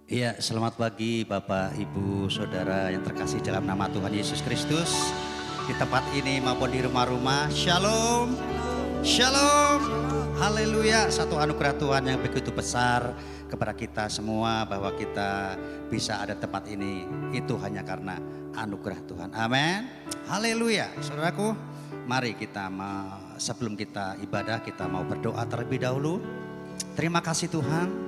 Iya, selamat pagi Bapak, Ibu, Saudara yang terkasih dalam nama Tuhan Yesus Kristus. Di tempat ini maupun di rumah-rumah, Shalom, Shalom, Haleluya. Satu anugerah Tuhan yang begitu besar kepada kita semua bahwa kita bisa ada tempat ini. Itu hanya karena anugerah Tuhan, amin. Haleluya. Saudaraku, mari kita sebelum kita ibadah kita mau berdoa terlebih dahulu. Terima kasih Tuhan.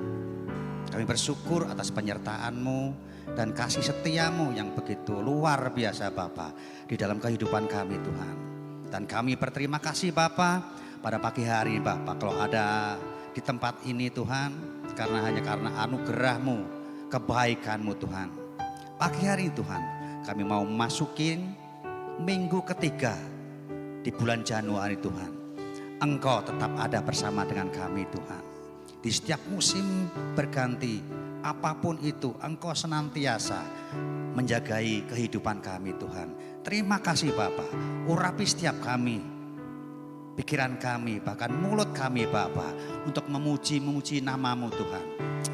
Kami bersyukur atas penyertaan-Mu dan kasih setia-Mu yang begitu luar biasa Bapa di dalam kehidupan kami Tuhan. Dan kami berterima kasih Bapa pada pagi hari ini Bapa kalau ada di tempat ini Tuhan hanya karena anugerah-Mu, kebaikan-Mu Tuhan. Pagi hari ini Tuhan kami mau masukin minggu ketiga di bulan Januari Tuhan. Engkau tetap ada bersama dengan kami Tuhan. Di setiap musim berganti, apapun itu Engkau senantiasa menjagai kehidupan kami Tuhan. Terima kasih Bapa, urapi setiap kami, pikiran kami, bahkan mulut kami Bapa, untuk memuji nama-Mu Tuhan.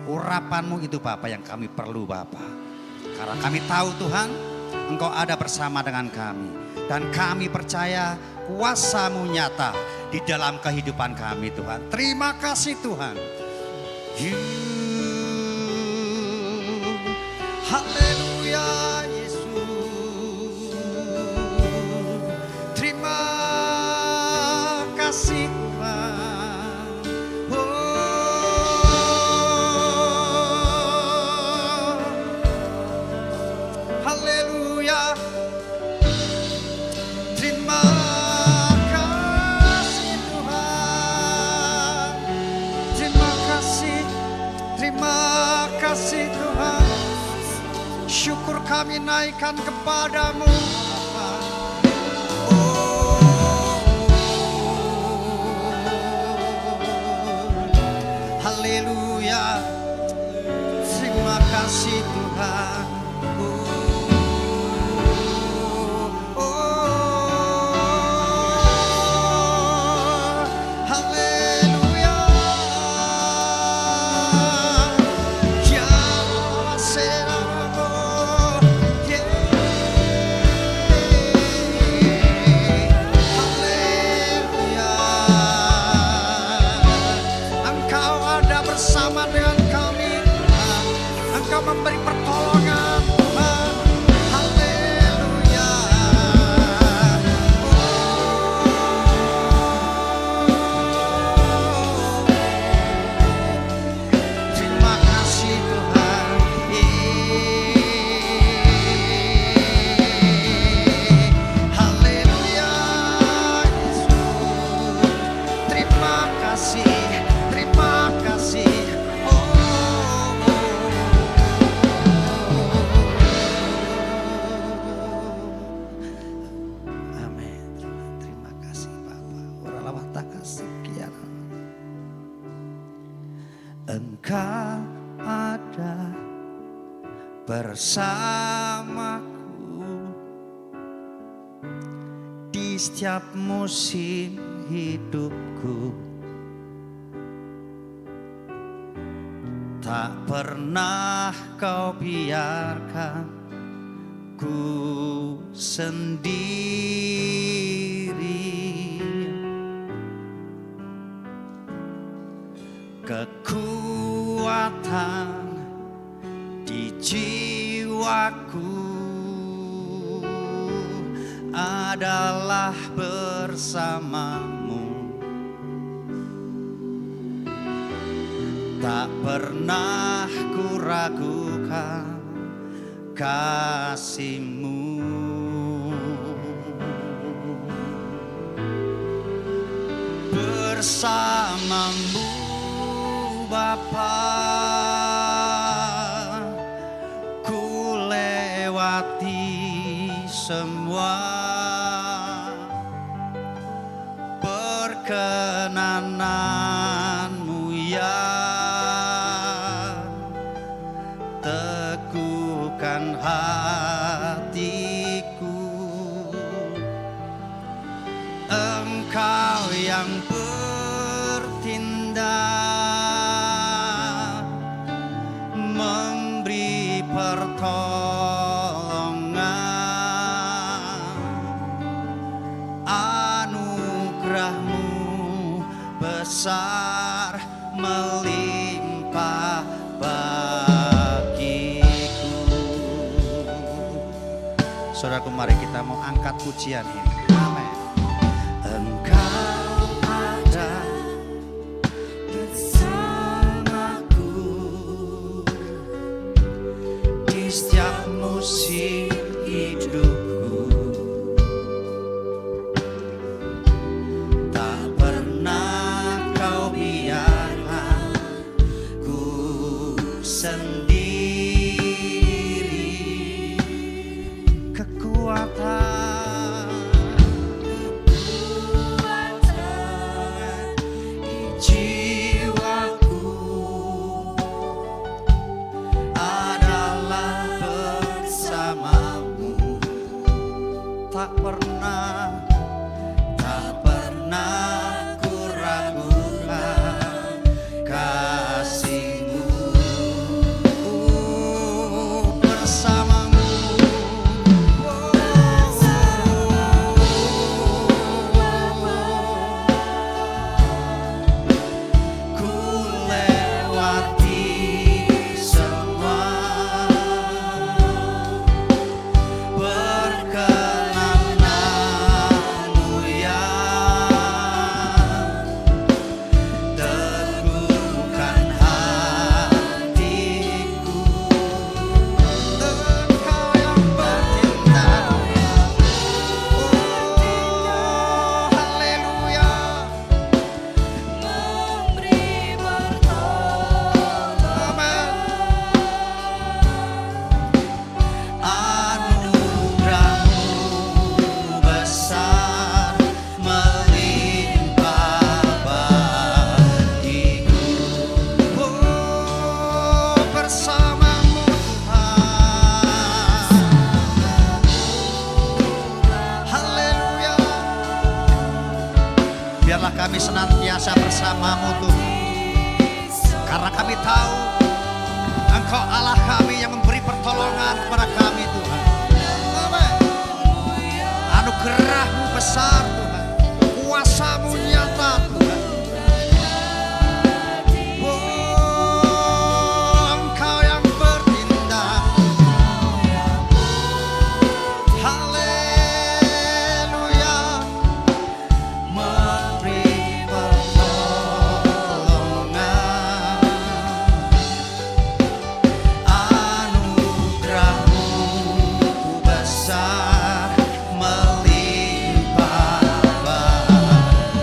Urapan-Mu itu Bapa yang kami perlu Bapa. Karena kami tahu Tuhan, Engkau ada bersama dengan kami. Dan kami percaya kuasa-Mu nyata di dalam kehidupan kami Tuhan. Terima kasih Tuhan. Haleluya Yesus. Terima kasih Tuhan. Oh, haleluya. Terima kasih Tuhan. Terima kasih. Terima kasih Tuhan. Syukur kami naikkan kepadamu. Oh, haleluya. Terima kasih Tuhan. Memberi pertolongan Tuhan. Haleluya. Terima kasih Tuhan. Haleluya. Terima kasih. Terima kasih. Engkau ada bersamaku di setiap musim hidupku. Tak pernah Kau biarkan ku sendiri. Kekuatan di jiwaku adalah bersamamu. Tak pernah ku ragukan kasih-Mu. Bersamamu Bapa, ku lewati semua perkenanan-Mu ya. Teguhkan hatiku, Engkau yang bertindak besar melimpah bagiku. Saudaraku, mari kita mau angkat pujian ini. Amin. Engkau ada bersamaku di setiap musim hidupku. Tak pernah kau biarkan ku sendiri. Kekuatan di jiwaku adalah bersamamu. Tak pernah ku ragukan kasih-Mu. Bersamamu, ku lewati semua. Perkenan-Mu yang teguhkan hatiku. Engkau yang bertindak, oh haleluya, memberi pertolongan. Anugerah-Mu besar melimpah bagiku. Oh, bersama-Mu Tuhan. Haleluya. Biarlah kami senantiasa bersama-Mu Tuhan, karena kami tahu Engkau Allah kami yang memberi pertolongan kepada kami Tuhan. Amin. Anugerah-Mu besar Tuhan, kuasa-Mu nyata Tuhan. Oh, Engkau yang bertindak. Haleluya. Memberi pertolongan. Anugerah-Mu besar melimpah bagiku.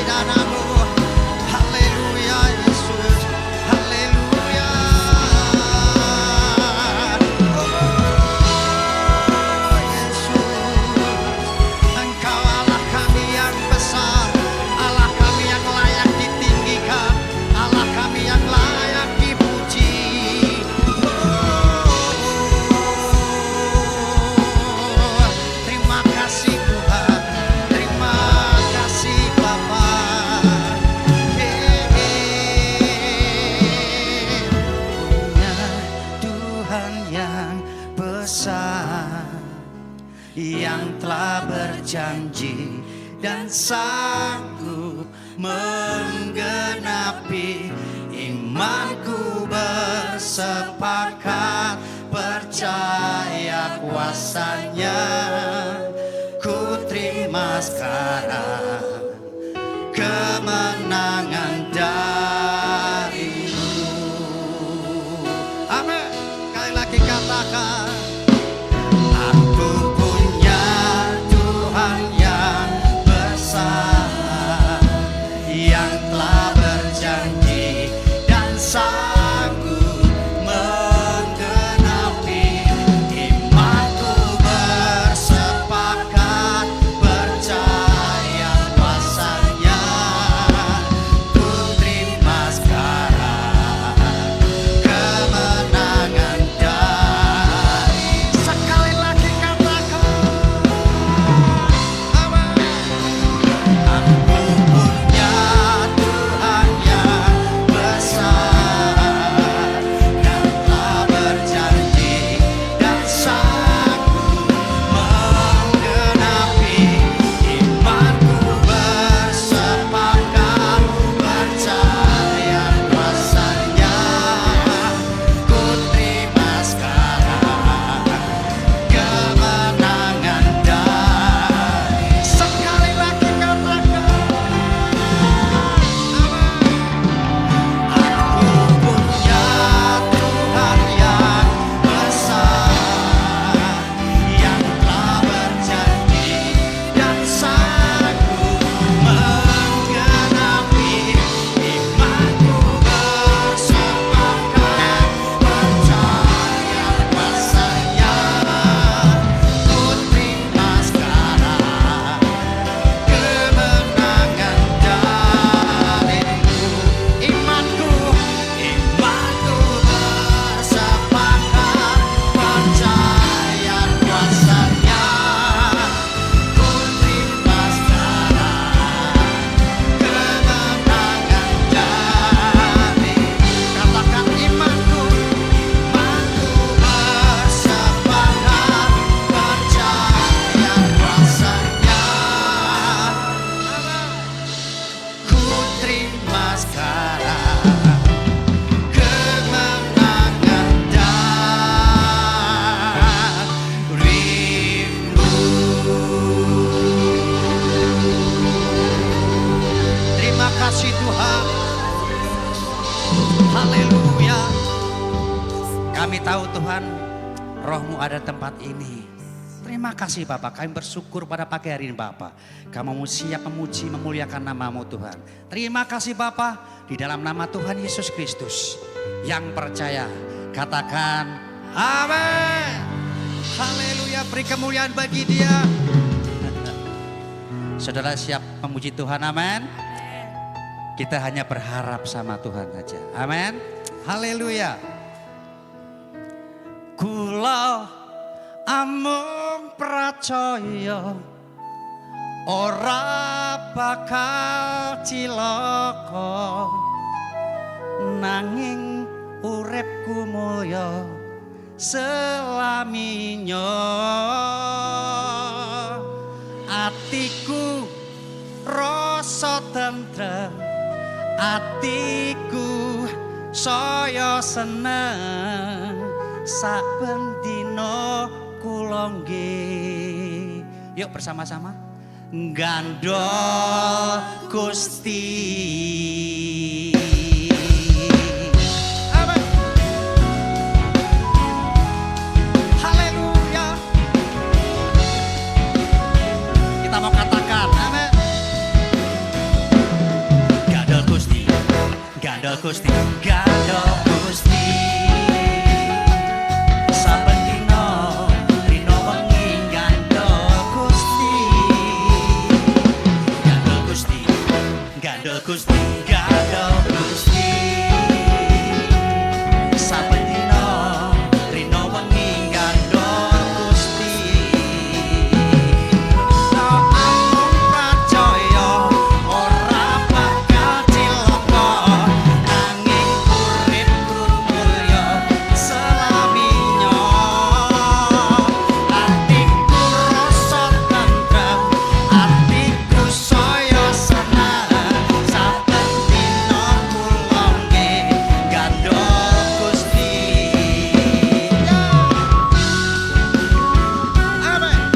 danamu. Haleluya Yesus, haleluya. Oh Yesus, Engkau Allah kami yang besar, Allah kami yang layak ditinggikan, Allah kami yang layak dipuji. Terima kasih Tuhan, terima kasih Bapa. Punya Tuhan yang besar, yang telah berjanji dan sanggup menggenapi. Imanku bersepakat percaya kuasanya. Ku terima sekarang kemenangan darimu. Amin. Sekali lagi katakan, aku punya Tuhan yang besar, yang telah berjanji dan sanggup menggenapi. Imanku bersepakat percaya kuasanya. Ku terima sekarang kemenangan dari. Sekali lagi katakan, amin. Aku punya Tuhan yang besar, yang telah berjanji dan sanggup menggenapi. Imanku bersepakat percaya kuasanya. Ku terima sekarang kemenangan dari. Sekali lagi katakan, aku punya Tuhan yang besar, yang telah berjanji dan sanggup menggenapi. Imanku bersepakat percaya kuasanya. Ku terima sekarang kemenangan darimu. Imanku bersepakat percaya kuasanya. Ku terima sekarang kemenangan darimu. Katakan imanku bersepakat percaya kuasanya. Ku terima sekarang kemenangan darimu. Terima kasih Tuhan. Haleluya. Kami tahu Tuhan, Roh-Mu ada di tempat ini. Terima kasih Bapak, kami bersyukur pada pagi hari ini Bapak. Kamu siap memuji, memuliakan nama-Mu Tuhan. Terima kasih Bapak, di dalam nama Tuhan Yesus Kristus. Yang percaya, katakan amin. Haleluya, beri kemuliaan bagi Dia. Saudara siap memuji Tuhan, amin. Kita hanya berharap sama Tuhan aja, amin. Haleluya. Kula amung percaya ora bakal cilaka, nanging uripku mulya selaminya. Atiku rasa tentrem, atiku saya seneng, saben dina kula nggih. Yuk bersama-sama gandol Gusti. Amin. Haleluya. Kita mau katakan amin. Gandol Gusti, gandol Gusti. Saben dina rino wengi gandol Gusti. Gandol Gusti, gandol Gusti, gandol Gusti. Saben dina rino wengi gandol Gusti. Amung pracaya ora bakal cilaka, nanging uripku mulya selaminya. Atiku rasa tentrem, atiku saya seneng. Saben dina kula nggih gandol Gusti. Amen.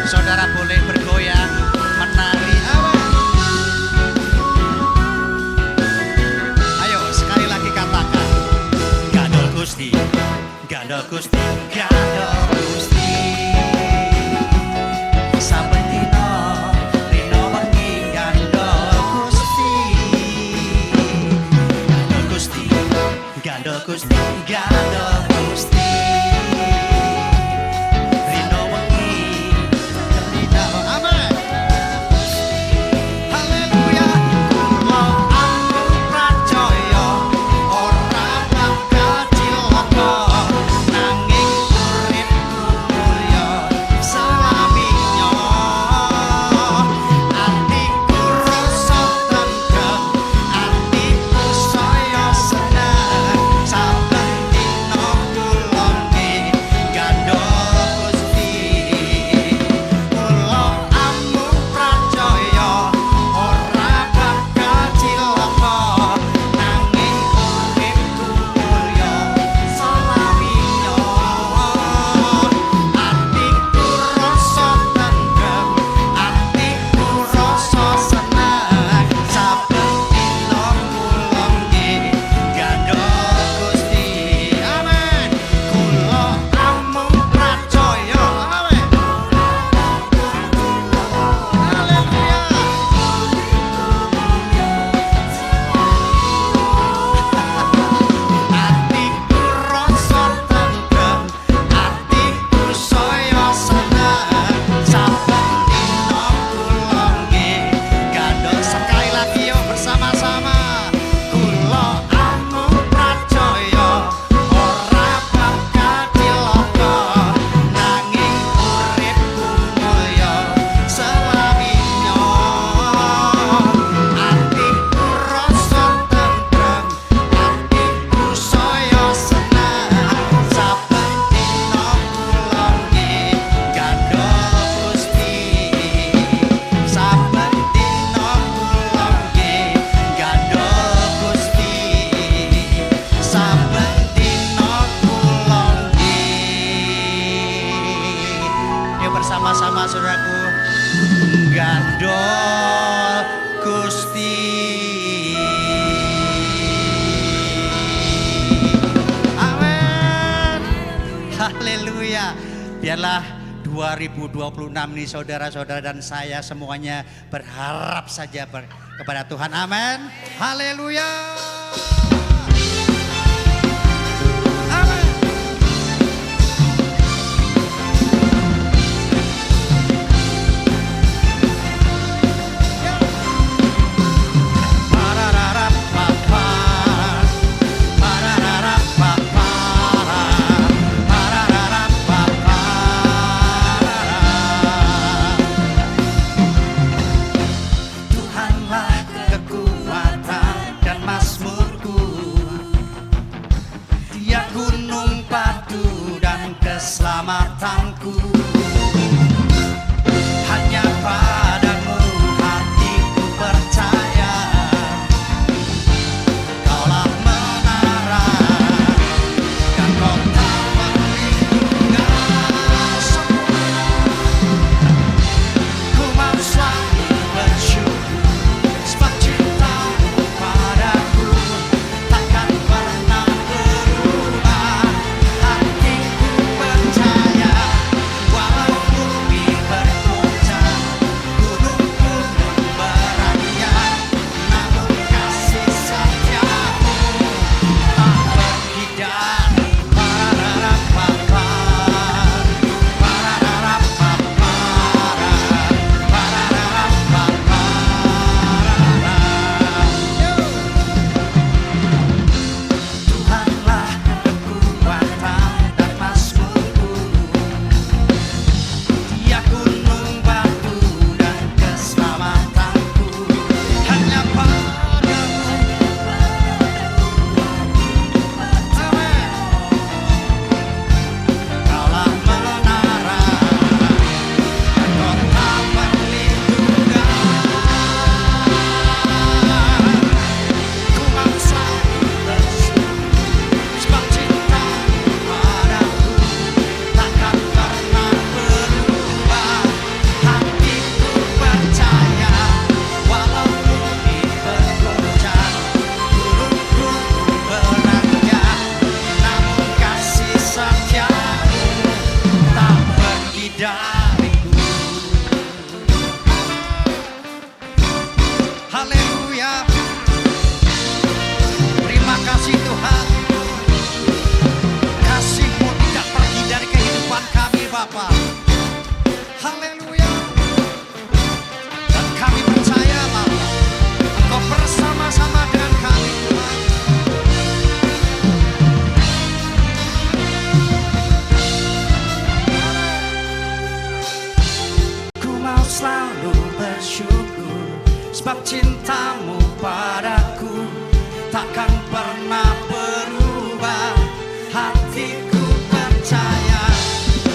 Saudara boleh bergoyang, menari. Amen. Ayo sekali lagi katakan, gandol Gusti, gandol Gusti, gandol Gusti. Saben dina rino wengi gandol Gusti. Gandol Gusti, gandol Gusti, gandol Gusti. Rino wengi gandol. Amen. Haleluya. Kula amung pracaya ora bakal cilaka, nanging uripku mulya selaminya. Atiku rasa tentrem, atiku saya seneng. Saben dina kula nggih gandol Gusti. Kula amung pracaya ora bakal cilaka, nanging uripku mulya selaminya. Atiku rasa tentrem, atiku rasa seneng. Saben dina kula nggih gandol Gusti. Amen. Kula amung pracaya. Amen. Haleluya. Atiku rasa tentrem, atiku saya seneng. Saben dina kula nggih gandol. Sekali lagi yuk bersama-sama. Kula amung pracaya ora bakal cilaka, nanging uripku mulya selaminya. Atiku rasa tentrem, atiku saya seneng. Saben dina kula nggih gandol Gusti. Saben dina kula nggih gandol Gusti. Saben dina kula nggih. Yuk bersama-sama saudaraku, gandol Gusti. Amin. Haleluya. Biarlah 2026 nih saudara-saudara dan saya semuanya berharap saja kepada Tuhan. Amin. Haleluya. Amin. Parararapapa, parararapapa, parararapapa. Tuhanlah kekuatan dan mazmurku, Dia gunung padu dan keselamatanku. Hanya padamu hatiku percaya, Kaulah menara dan kota perlindungan semua. Ku mau selalu bersyukur sebab cintamu padaku takkan pernah berubah. Hatiku percaya Haleluya. Terima kasih Tuhan. Kasih-Mu tidak pergi dari kehidupan kami Bapa. Haleluya. Dan kami percaya Bapa, Engkau bersama-sama dengan kami Tuhan. Ku mau selalu bersyukur sebab cinta-Mu padaku takkan pernah berubah. Hatiku percaya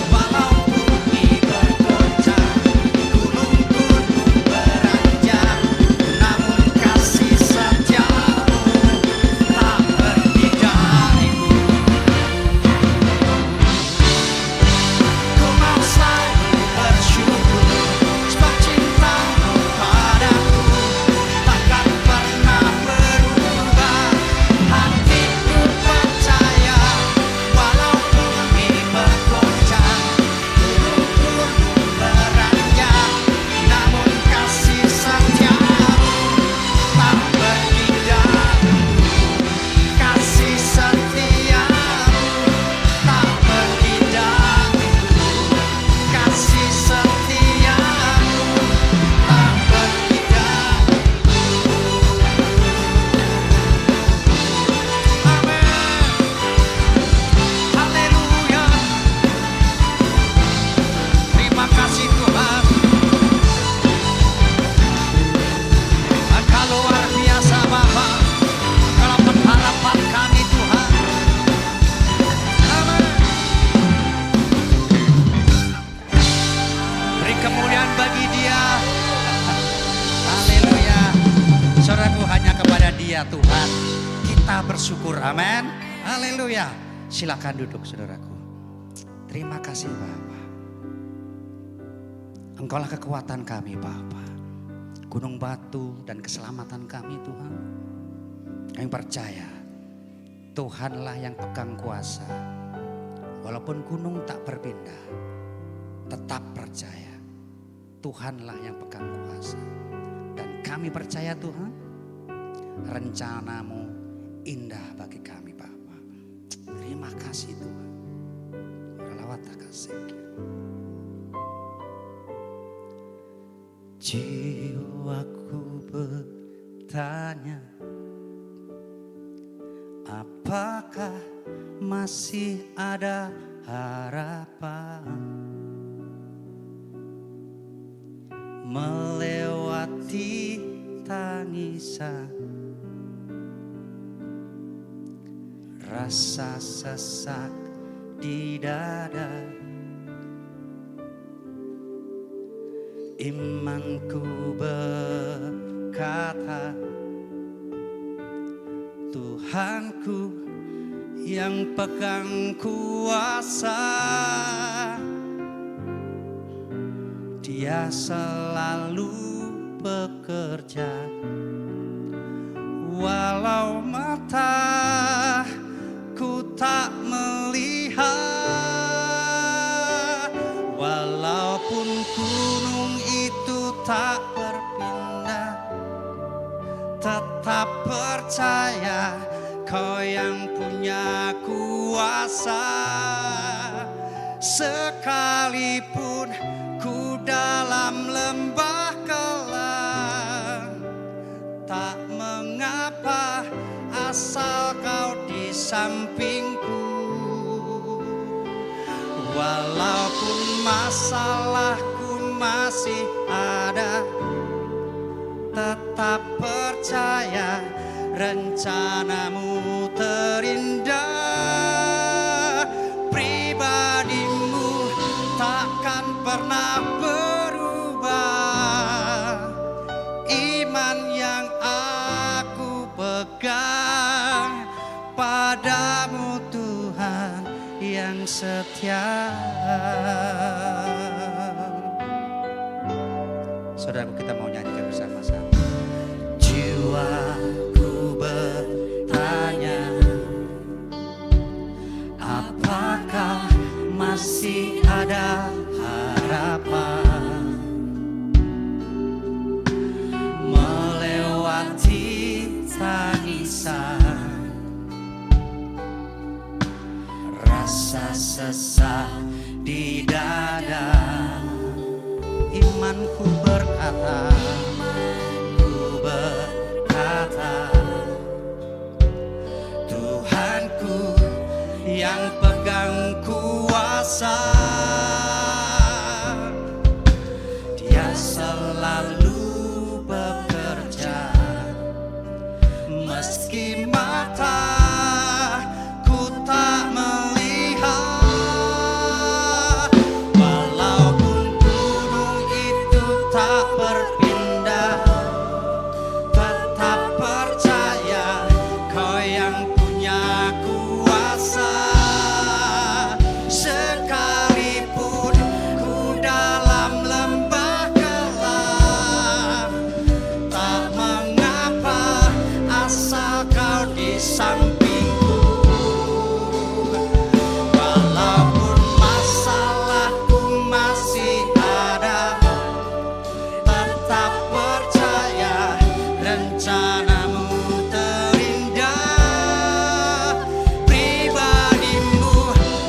walau bumi bergoncang, gunung-gunung beranjak, namun kasih setia-Mu tak pergi dariku. Ku mau selalu bersyukur sebab cinta-Mu padaku takkan pernah berubah. Hatiku percaya walau bumi bergoncang, gunung-gunung beranjak, namun kasih setia-Mu tak pergi dariku. Kasih setia-Mu tak pergi dariku. Kasih setia-Mu tak pergi dariku. Amin. Haleluya. Terima kasih Tuhan. Engkau luar biasa Bapa. Engkau pengharapan kami Tuhan. Amin. Beri kemuliaan bagi Dia. Haleluya. Saudaraku, hanya kepada Dia Tuhan kita bersyukur. Amin. Haleluya. Silakan duduk saudaraku. Terima kasih Bapa. Engkaulah kekuatan kami Bapa. Gunung batu dan keselamatan kami Tuhan. Kami percaya Tuhanlah yang pegang kuasa. Walaupun gunung tak berpindah, tetap percaya Tuhanlah yang pegang kuasa. Dan kami percaya Tuhan, rencana-Mu indah bagi kami Bapa. Terima kasih Tuhan. Salawat kasih. Jiwaku bertanya, apakah masih ada harapan melewati tangisan, rasa sesak di dada. Imanku berkata, Tuhanku yang pegang kuasa, Dia selalu bekerja. Walau mataku tak melihat, walaupun gunung itu tak berpindah, tetap percaya Kau yang punya kuasa. Sekalipun ku dalam lembah kelam, tak mengapa asal Kau di sampingku. Walaupun masalahku masih ada, tetap percaya rencana-Mu terindah. Pribadi-Mu takkan pernah berubah. Iman yang aku pegang padamu Tuhan yang setia. Saudaraku, kita mau nyanyikan bersama-sama. Jiwaku bertanya, apakah masih ada harapan melewati yang pegang kuasa. Dia selalu bekerja meski mataku tak melihat. Walaupun gunung itu tak berpindah, tetap percaya Kau yang punya kuasa. Sekalipun ku dalam lembah gelap, tak mengapa asal Kau di sampingku. Walaupun masalahku masih ada, tetap percaya rencanamu terindah. Pribadimu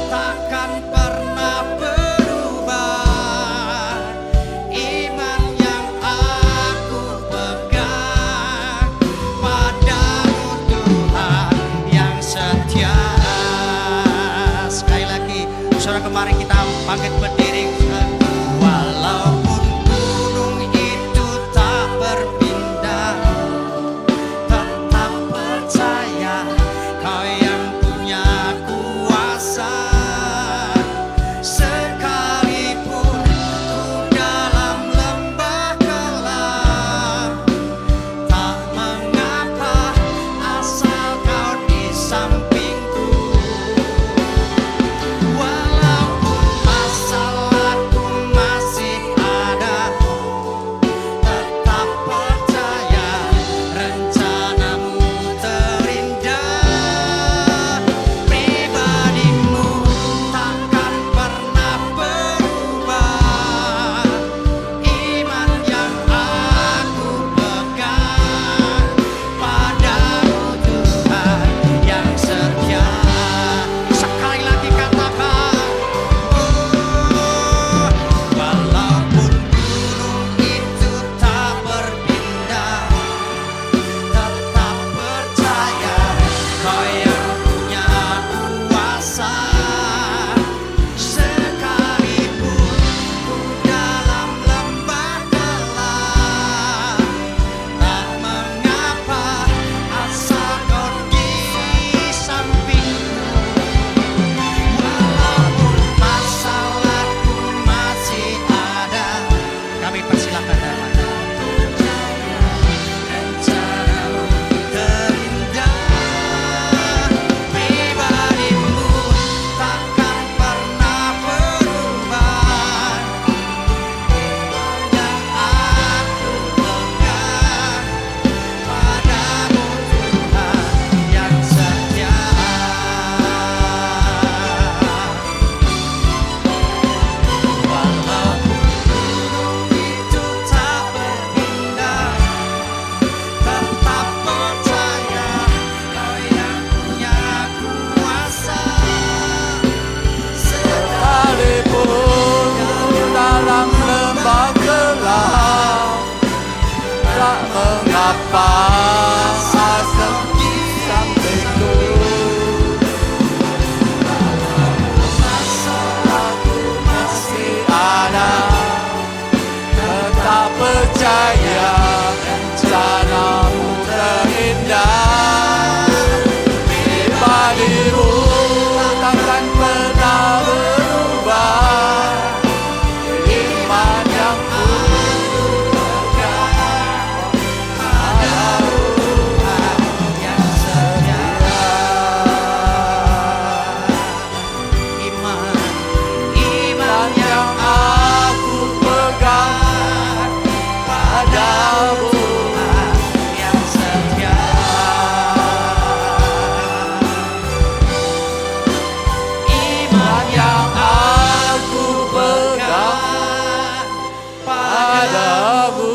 takkan pernah berubah. Iman yang aku pegang padamu Tuhan yang setia. Sekali lagi, saudara, kemarin kita bangkit berdiri. Walaupun gunung itu tak berpindah, tetap percaya Kau yang punya kuasa. Sekalipun ku dalam lembah gelap, tak mengapa asal Kau di sampingku. Walaupun masalahku masih ada, tetap percaya rencanamu terindah. Pribadimu takkan pernah berubah. Iman yang aku pegang padamu Tuhan yang setia. Sekali lagi katakan, walaupun gunung itu tak berpindah, tetap percaya Kau yang punya kuasa. Sekalipun ku dalam lembah gelap, tak mengapa asal Kau di sampingku. Walaupun masalahku masih ada, kami persilakan dalam rencanamu terindah. Pribadimu takkan pernah berubah. Yang aku pegang padamu Tuhan yang setia. Walaupun gunung itu tak berpindah, tetap percaya Kau yang punya kuasa. Sekalipun dalam lembah gelap, tak mengapa asal di sampingku. Masalahku masih ada, tetap percaya rencanamu terindah. Pribadimu takkan pernah berubah. Iman yang ku pegang padamu Tuhan yang setia. Iman yang aku pegang padamu Tuhan yang setia. Iman yang aku pegang padamu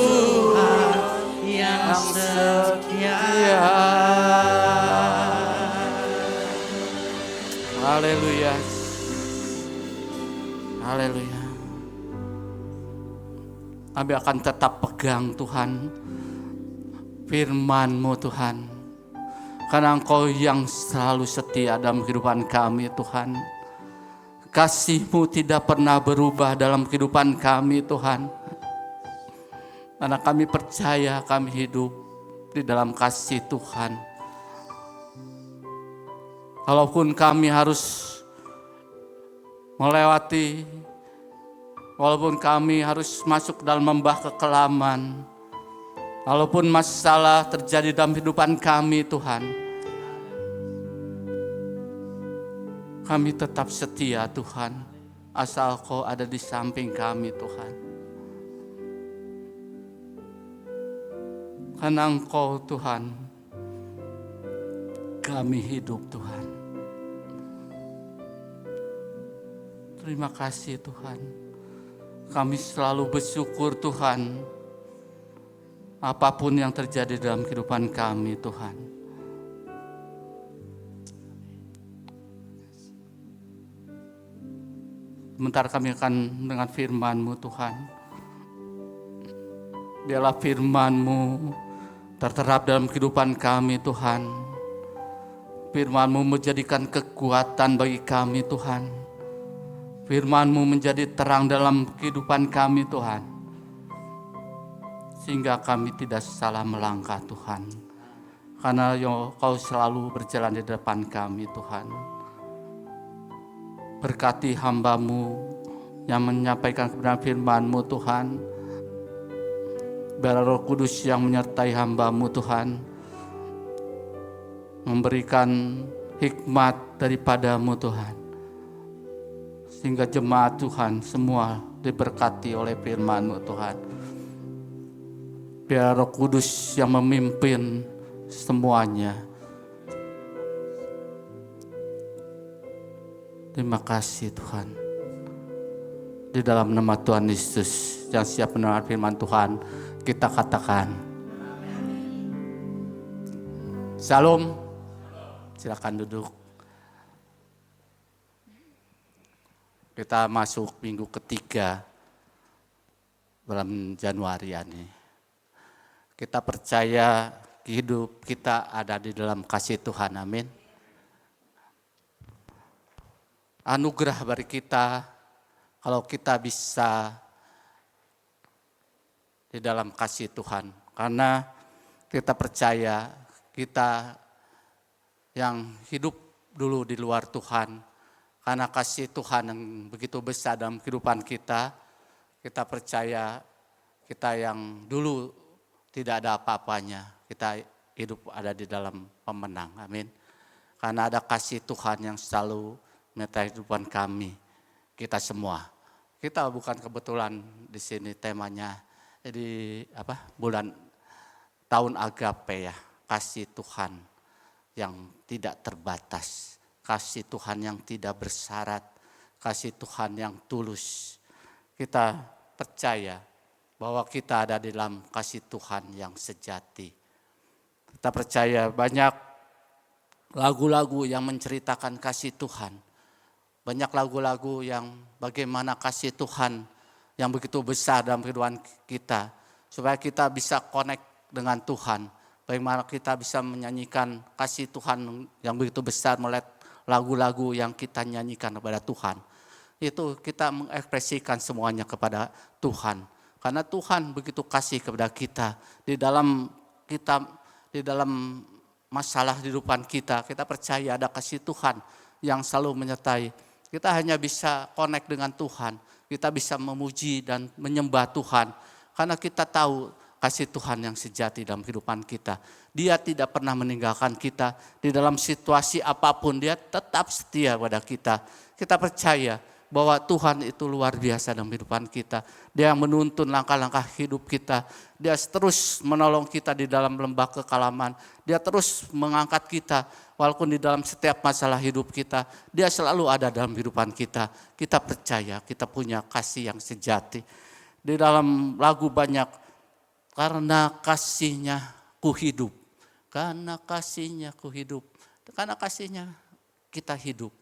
padamu yang setia. Haleluya. Haleluya. Kami akan tetap pegang Tuhan, firman-Mu Tuhan. Karena Engkau yang selalu setia dalam kehidupan kami Tuhan. Kasih-Mu tidak pernah berubah dalam kehidupan kami Tuhan. Karena kami percaya kami hidup di dalam kasih Tuhan. Kalaupun kami harus melewati, walaupun kami harus masuk dalam lembah kekelaman, walaupun masalah terjadi dalam kehidupan kami Tuhan, kami tetap setia Tuhan, asal Kau ada di samping kami Tuhan. Karena Engkau Tuhan, kami hidup Tuhan. Terima kasih Tuhan. Kami selalu bersyukur Tuhan. Apapun yang terjadi dalam kehidupan kami Tuhan. Sebentar kami akan dengan firman-Mu Tuhan. Biarlah firman-Mu terterap dalam kehidupan kami Tuhan. Firman-Mu menjadikan kekuatan bagi kami Tuhan. Firman-Mu menjadi terang dalam kehidupan kami Tuhan. Sehingga kami tidak salah melangkah Tuhan. Karena Kau selalu berjalan di depan kami Tuhan. Berkati hamba-Mu yang menyampaikan kebenaran firman-Mu Tuhan. Biar Roh Kudus yang menyertai hamba-Mu Tuhan. Memberikan hikmat daripada-Mu Tuhan. Sehingga jemaat Tuhan semua diberkati oleh firman-Mu Tuhan. Biar Roh Kudus yang memimpin semuanya. Terima kasih Tuhan. Di dalam nama Tuhan Yesus yang siap mendengar firman Tuhan, kita katakan Shalom. Silakan duduk. Kita masuk minggu ketiga dalam Januari ini. Kita percaya hidup kita ada di dalam kasih Tuhan, amin. Anugerah bagi kita kalau kita bisa di dalam kasih Tuhan. Karena kita percaya kita yang hidup dulu di luar Tuhan, karena kasih Tuhan yang begitu besar dalam kehidupan kita, kita percaya kita yang dulu tidak ada apa-apanya, kita hidup ada di dalam pemenang, amin. Karena ada kasih Tuhan yang selalu menyertai kehidupan kami, kita semua. Kita bukan kebetulan di sini temanya, jadi bulan tahun agape ya, kasih Tuhan yang tidak terbatas. Kasih Tuhan yang tidak bersyarat, kasih Tuhan yang tulus. Kita percaya bahwa kita ada di dalam kasih Tuhan yang sejati. Kita percaya banyak lagu-lagu yang menceritakan kasih Tuhan. Banyak lagu-lagu yang bagaimana kasih Tuhan yang begitu besar dalam kehidupan kita. Supaya kita bisa connect dengan Tuhan. Bagaimana kita bisa menyanyikan kasih Tuhan yang begitu besar melalui lagu-lagu yang kita nyanyikan kepada Tuhan. Itu kita mengekspresikan semuanya kepada Tuhan. Karena Tuhan begitu kasih kepada kita. Di dalam masalah kehidupan kita, kita percaya ada kasih Tuhan yang selalu menyertai. Kita hanya bisa connect dengan Tuhan. Kita bisa memuji dan menyembah Tuhan. Karena kita tahu kasih Tuhan yang sejati dalam kehidupan kita. Dia tidak pernah meninggalkan kita. Di dalam situasi apapun dia tetap setia pada kita. Kita percaya bahwa Tuhan itu luar biasa dalam kehidupan kita. Dia yang menuntun langkah-langkah hidup kita. Dia terus menolong kita di dalam lembah kekalaman. Dia terus mengangkat kita walaupun di dalam setiap masalah hidup kita. Dia selalu ada dalam kehidupan kita. Kita percaya kita punya kasih yang sejati. Di dalam lagu banyak, karena kasihnya ku hidup. Karena kasihnya ku hidup. Karena kasihnya kita hidup.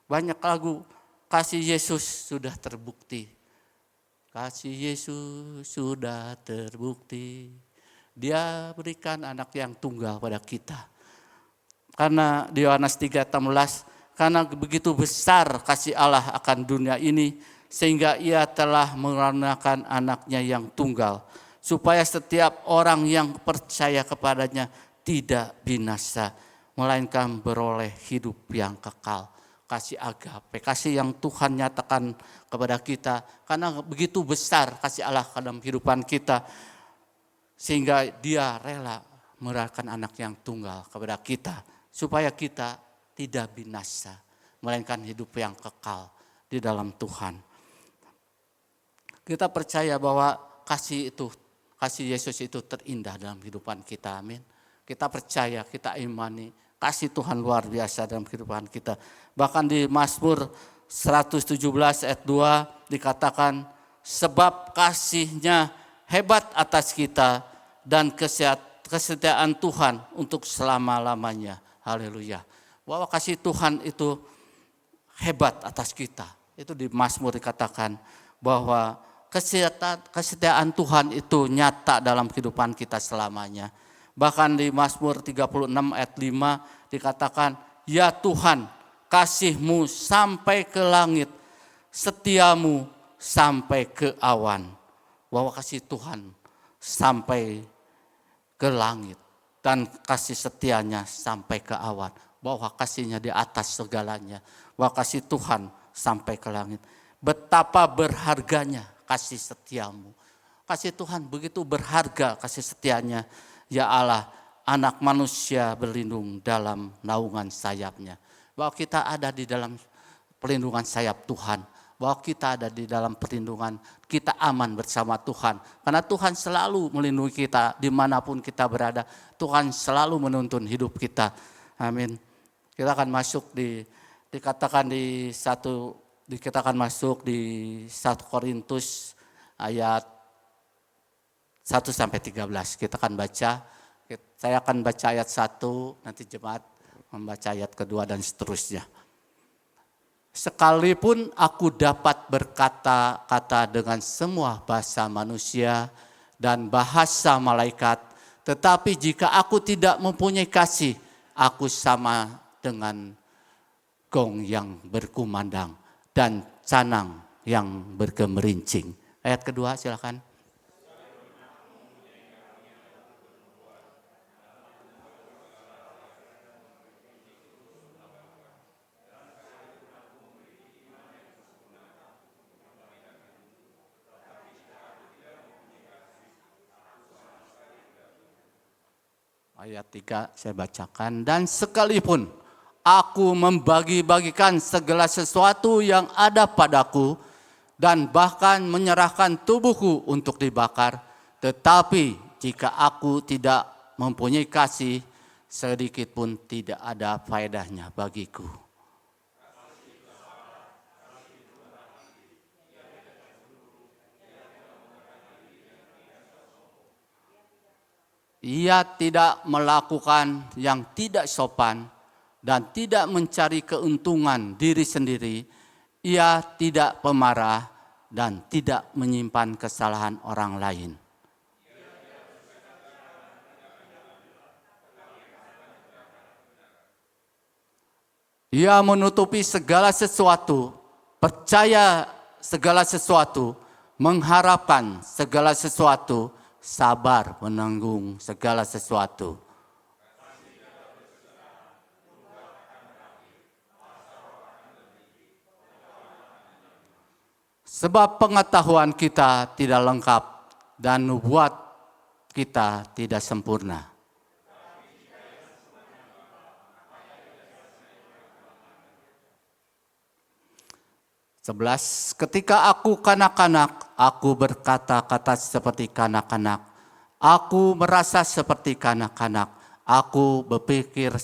Banyak lagu kasih Yesus sudah terbukti. Kasih Yesus sudah terbukti. Dia berikan anak yang tunggal pada kita. Karena di Yohanes 3:16, karena begitu besar kasih Allah akan dunia ini, sehingga ia telah mengaruniakan anaknya yang tunggal, supaya setiap orang yang percaya kepadanya tidak binasa, melainkan beroleh hidup yang kekal. Kasih agape, kasih yang Tuhan nyatakan kepada kita, karena begitu besar kasih Allah dalam kehidupan kita, sehingga dia rela menyerahkan anak yang tunggal kepada kita, supaya kita tidak binasa, melainkan hidup yang kekal di dalam Tuhan. Kita percaya bahwa kasih Yesus itu terindah dalam kehidupan kita, amin. Kita percaya, kita imani, kasih Tuhan luar biasa dalam kehidupan kita. Bahkan di Mazmur 117 ayat 2 dikatakan, sebab kasih-Nya hebat atas kita dan kesetiaan Tuhan untuk selama-lamanya. Haleluya. Bahwa kasih Tuhan itu hebat atas kita. Itu di Mazmur dikatakan bahwa kesetiaan Tuhan itu nyata dalam kehidupan kita selamanya. Bahkan di Mazmur 36 ayat 5 dikatakan, ya Tuhan, kasih-Mu sampai ke langit, setiamu sampai ke awan. Bahwa kasih Tuhan sampai ke langit dan kasih setianya sampai ke awan. Bahwa kasih-Nya di atas segalanya. Bahwa kasih Tuhan sampai ke langit. Betapa berharganya kasih setiamu. Kasih Tuhan begitu berharga kasih setianya. Ya Allah, anak manusia berlindung dalam naungan sayap-Nya. Bahwa kita ada di dalam perlindungan sayap Tuhan. Bahwa kita ada di dalam perlindungan, kita aman bersama Tuhan. Karena Tuhan selalu melindungi kita dimanapun kita berada. Tuhan selalu menuntun hidup kita. Amin. Kita akan masuk dikatakan di 1 Korintus ayat 1-13. Kita akan baca. Saya akan baca ayat 1, nanti jemaat membaca ayat kedua dan seterusnya. Sekalipun aku dapat berkata-kata dengan semua bahasa manusia dan bahasa malaikat, tetapi jika aku tidak mempunyai kasih, aku sama dengan gong yang berkumandang dan canang yang bergemerincing. Ayat kedua silakan. Ayat 3 saya bacakan. Dan sekalipun aku membagi-bagikan segala sesuatu yang ada padaku dan bahkan menyerahkan tubuhku untuk dibakar, tetapi jika aku tidak mempunyai kasih, sedikit pun tidak ada faedahnya bagiku. Ia tidak melakukan yang tidak sopan dan tidak mencari keuntungan diri sendiri. Ia tidak pemarah dan tidak menyimpan kesalahan orang lain. Ia menutupi segala sesuatu, percaya segala sesuatu, mengharapkan segala sesuatu, sabar menanggung segala sesuatu. Sebab pengetahuan kita tidak lengkap dan nubuat kita tidak sempurna. Ketika aku kanak-kanak, aku berkata-kata seperti kanak-kanak. Aku merasa seperti kanak-kanak. Aku berpikir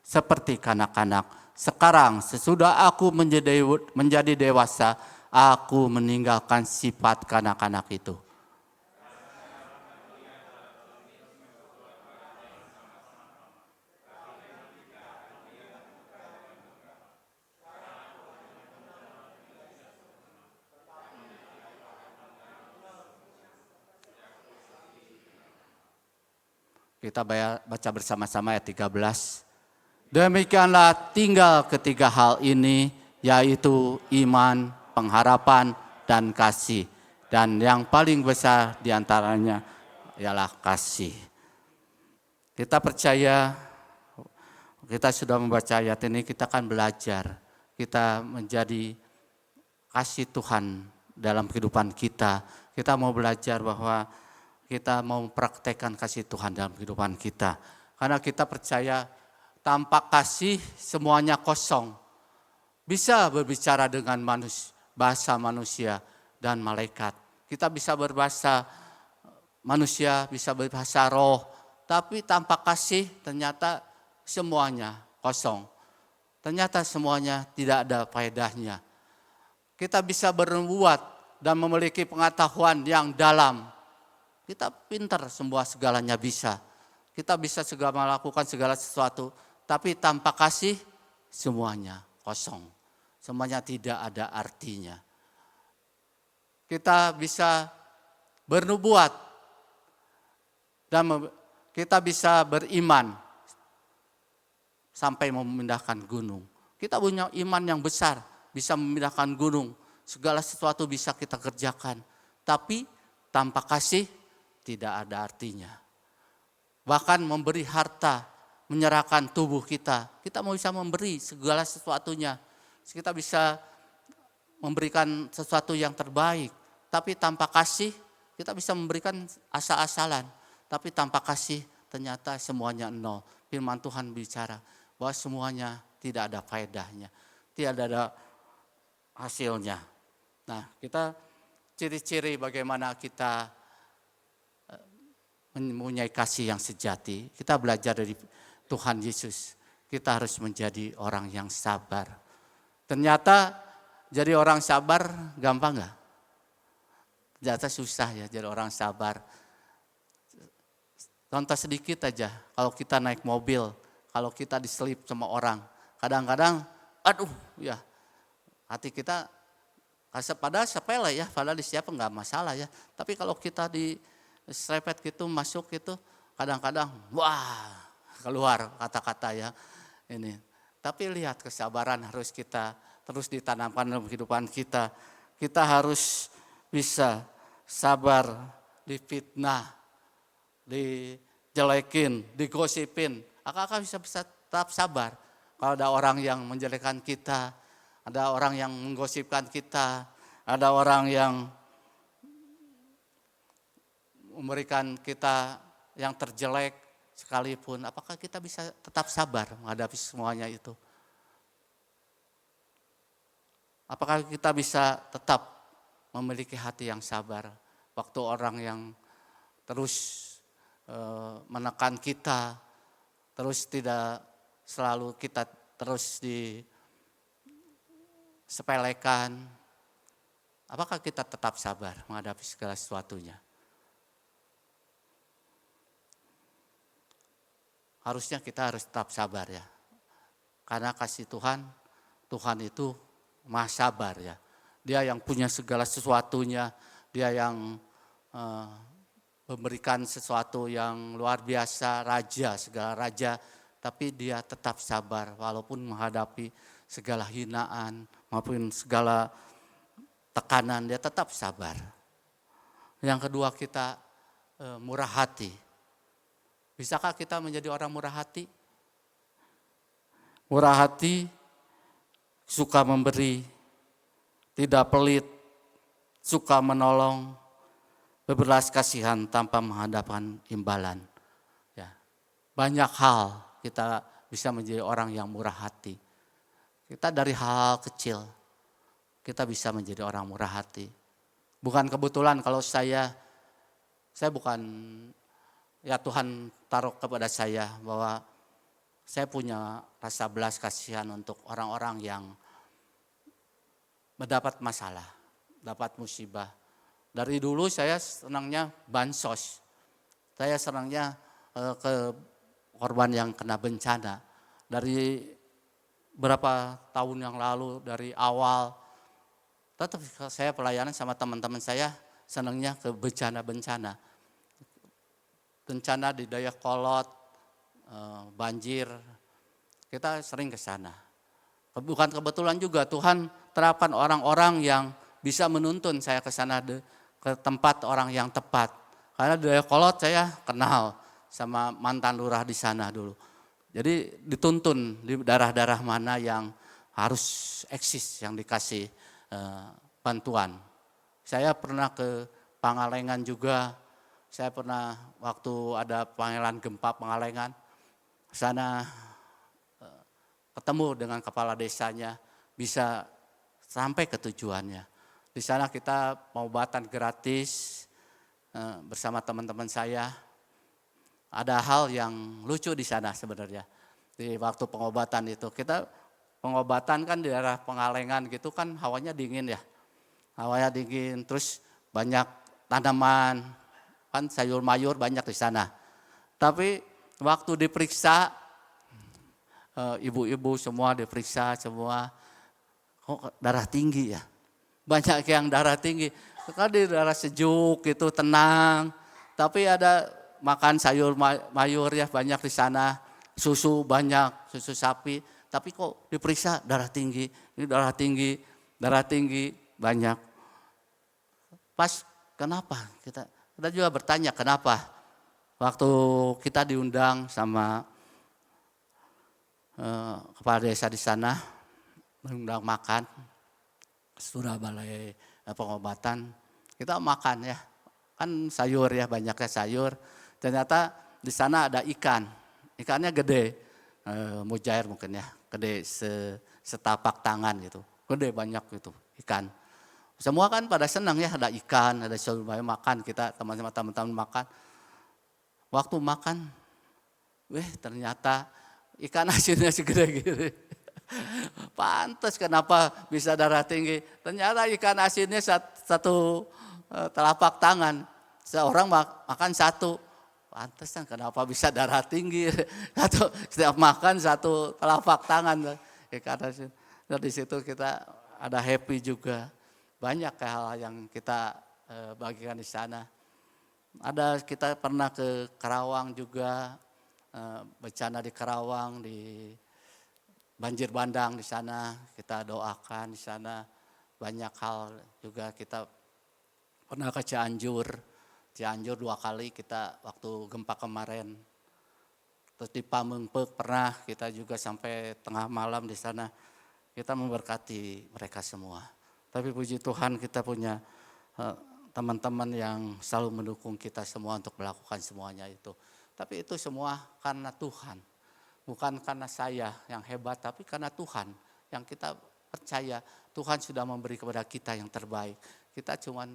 seperti kanak-kanak. Sekarang sesudah aku menjadi dewasa, aku meninggalkan sifat kanak-kanak itu. Kita baca bersama-sama ayat 13. Demikianlah tinggal ketiga hal ini, yaitu iman, pengharapan, dan kasih. Dan yang paling besar diantaranya ialah kasih. Kita percaya, kita sudah membaca ayat ini, kita akan belajar. Kita menjadi kasih Tuhan dalam kehidupan kita. Kita mau belajar bahwa kita mau mempraktekkan kasih Tuhan dalam kehidupan kita. Karena kita percaya tanpa kasih semuanya kosong. Bisa berbicara dengan bahasa manusia dan malaikat. Kita bisa berbahasa manusia, bisa berbahasa roh. Tapi tanpa kasih ternyata semuanya kosong. Ternyata semuanya tidak ada faedahnya. Kita bisa berbuat dan memiliki pengetahuan yang dalam. Kita pintar, semua segalanya bisa. Kita bisa segala melakukan segala sesuatu. Tapi tanpa kasih semuanya kosong. Semuanya tidak ada artinya. Kita bisa bernubuat dan kita bisa beriman sampai memindahkan gunung. Kita punya iman yang besar, bisa memindahkan gunung. Segala sesuatu bisa kita kerjakan. Tapi tanpa kasih tidak ada artinya. Bahkan memberi harta, menyerahkan tubuh kita. Kita mau bisa memberi segala sesuatunya. Kita bisa memberikan sesuatu yang terbaik. Tapi tanpa kasih kita bisa memberikan asal-asalan. Tapi tanpa kasih ternyata semuanya nol. Firman Tuhan bicara bahwa semuanya tidak ada faedahnya. Tidak ada hasilnya. Nah, kita ciri-ciri bagaimana kita mempunyai kasih yang sejati. Kita belajar dari Tuhan Yesus. Kita harus menjadi orang yang sabar. Ternyata jadi orang sabar gampang gak? Ternyata susah ya jadi orang sabar. Contoh sedikit aja, kalau kita naik mobil, kalau kita diselip sama orang, kadang-kadang aduh ya hati kita padahal sepele ya, padahal di siapa nggak masalah ya. Tapi kalau kita diserepet gitu, masuk gitu, kadang-kadang wah keluar kata-kata ya ini. Tapi lihat kesabaran harus kita terus ditanamkan dalam kehidupan kita. Kita harus bisa sabar difitnah, dijelekin, digosipin. Akak bisa tetap sabar. Kalau ada orang yang menjelekkan kita, ada orang yang menggosipkan kita, ada orang yang memberikan kita yang terjelek sekalipun, apakah kita bisa tetap sabar menghadapi semuanya itu? Apakah kita bisa tetap memiliki hati yang sabar waktu orang yang terus menekan kita, terus tidak selalu kita terus disepelekan. Apakah kita tetap sabar menghadapi segala sesuatunya? Harusnya kita harus tetap sabar ya. Karena kasih Tuhan, Tuhan itu Maha sabar ya. Dia yang punya segala sesuatunya, dia yang memberikan sesuatu yang luar biasa, raja, segala raja. Tapi dia tetap sabar walaupun menghadapi segala hinaan maupun segala tekanan, dia tetap sabar. Yang kedua kita murah hati. Bisakah kita menjadi orang murah hati? Murah hati, suka memberi, tidak pelit, suka menolong, berbelas kasihan tanpa menghadapkan imbalan. Ya, banyak hal kita bisa menjadi orang yang murah hati. Kita dari hal kecil, kita bisa menjadi orang murah hati. Bukan kebetulan kalau saya bukan, ya Tuhan taruh kepada saya bahwa saya punya rasa belas kasihan untuk orang-orang yang mendapat masalah, dapat musibah. Dari dulu saya senangnya bansos, saya senangnya ke korban yang kena bencana. Dari berapa tahun yang lalu, dari awal, tetap saya pelayanan sama teman-teman saya, senangnya ke bencana-bencana. Bencana di Dayakolot, banjir, kita sering ke sana. Bukan kebetulan juga Tuhan terapkan orang-orang yang bisa menuntun saya ke sana, ke tempat orang yang tepat. Karena di Dayakolot saya kenal sama mantan lurah di sana dulu. Jadi dituntun di daerah-daerah mana yang harus eksis, yang dikasih bantuan. Saya pernah ke Pangalengan juga, saya pernah waktu ada panggilan gempa Pangalengan, sana ketemu dengan kepala desanya, bisa sampai ke tujuannya. Di sana kita pengobatan gratis bersama teman-teman saya. Ada hal yang lucu di sana sebenarnya. Di waktu pengobatan itu, kita pengobatan kan di daerah Pangalengan gitu kan hawanya dingin ya. Hawanya dingin, terus banyak tanaman, kan sayur mayur banyak di sana. Tapi waktu diperiksa, ibu-ibu semua diperiksa semua, kok darah tinggi ya. Banyak yang darah tinggi, kan di darah sejuk gitu tenang. Tapi ada makan sayur mayur ya banyak di sana, susu banyak, susu sapi. Tapi kok diperiksa darah tinggi, ini darah tinggi banyak. Pas kenapa? Kita juga bertanya kenapa. Waktu kita diundang sama kepala desa di sana, mengundang makan, sudah balai pengobatan, kita makan ya, kan sayur ya, banyaknya sayur. Ternyata di sana ada ikan, ikannya gede, mujair mungkin ya, gede setapak tangan gitu, gede banyak gitu ikan. Semua kan pada senang ya, ada ikan, ada sayur makan, kita teman-teman makan. Waktu makan, ternyata ikan asinnya segede-gede. Pantes kenapa bisa darah tinggi. Ternyata ikan asinnya satu telapak tangan. Seorang makan satu. Pantes kan kenapa bisa darah tinggi. Atau setiap makan satu telapak tangan ikan asin. Dan di situ kita ada happy juga. Banyak hal yang kita bagikan di sana. Kita pernah ke Karawang juga. Bencana di Karawang, di banjir bandang di sana, kita doakan di sana. Banyak hal juga kita pernah ke Cianjur 2 kali kita waktu gempa kemarin. Terus di Pamengpeuk pernah kita juga sampai tengah malam di sana. Kita memberkati mereka semua. Tapi puji Tuhan kita punya teman-teman yang selalu mendukung kita semua untuk melakukan semuanya itu. Tapi itu semua karena Tuhan. Bukan karena saya yang hebat, tapi karena Tuhan yang kita percaya Tuhan sudah memberi kepada kita yang terbaik. Kita cuma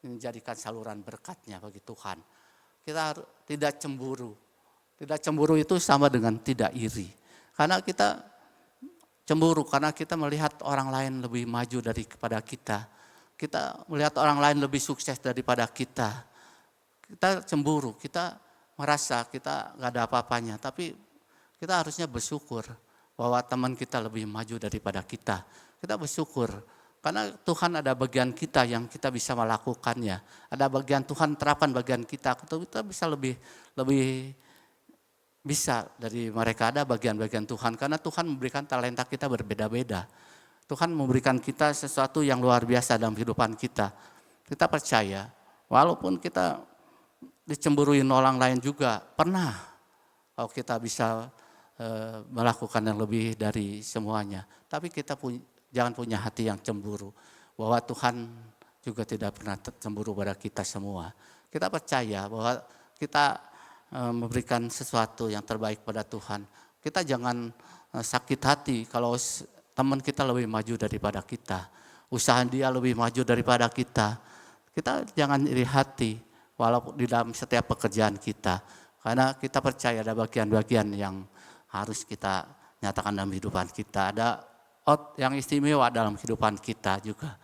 menjadikan saluran berkatnya bagi Tuhan. Kita tidak cemburu. Tidak cemburu itu sama dengan tidak iri. Karena kita cemburu, karena kita melihat orang lain lebih maju daripada kita. Kita melihat orang lain lebih sukses daripada kita. Kita cemburu, kita merasa kita gak ada apa-apanya. Tapi kita harusnya bersyukur bahwa teman kita lebih maju daripada kita. Kita bersyukur karena Tuhan ada bagian kita yang kita bisa melakukannya. Ada bagian Tuhan terapkan bagian kita bisa lebih bisa dari mereka. Ada bagian-bagian Tuhan karena Tuhan memberikan talenta kita berbeda-beda. Tuhan memberikan kita sesuatu yang luar biasa dalam kehidupan kita. Kita percaya walaupun kita dicemburuin orang lain juga pernah. Kalau kita bisa melakukan yang lebih dari semuanya. Tapi kita jangan punya hati yang cemburu. Bahwa Tuhan juga tidak pernah cemburu pada kita semua. Kita percaya bahwa kita memberikan sesuatu yang terbaik pada Tuhan. Kita jangan sakit hati kalau teman kita lebih maju daripada kita. Usaha dia lebih maju daripada kita. Kita jangan iri hati walaupun di dalam setiap pekerjaan kita. Karena kita percaya ada bagian-bagian yang harus kita nyatakan dalam kehidupan kita. Ada yang istimewa dalam kehidupan kita juga.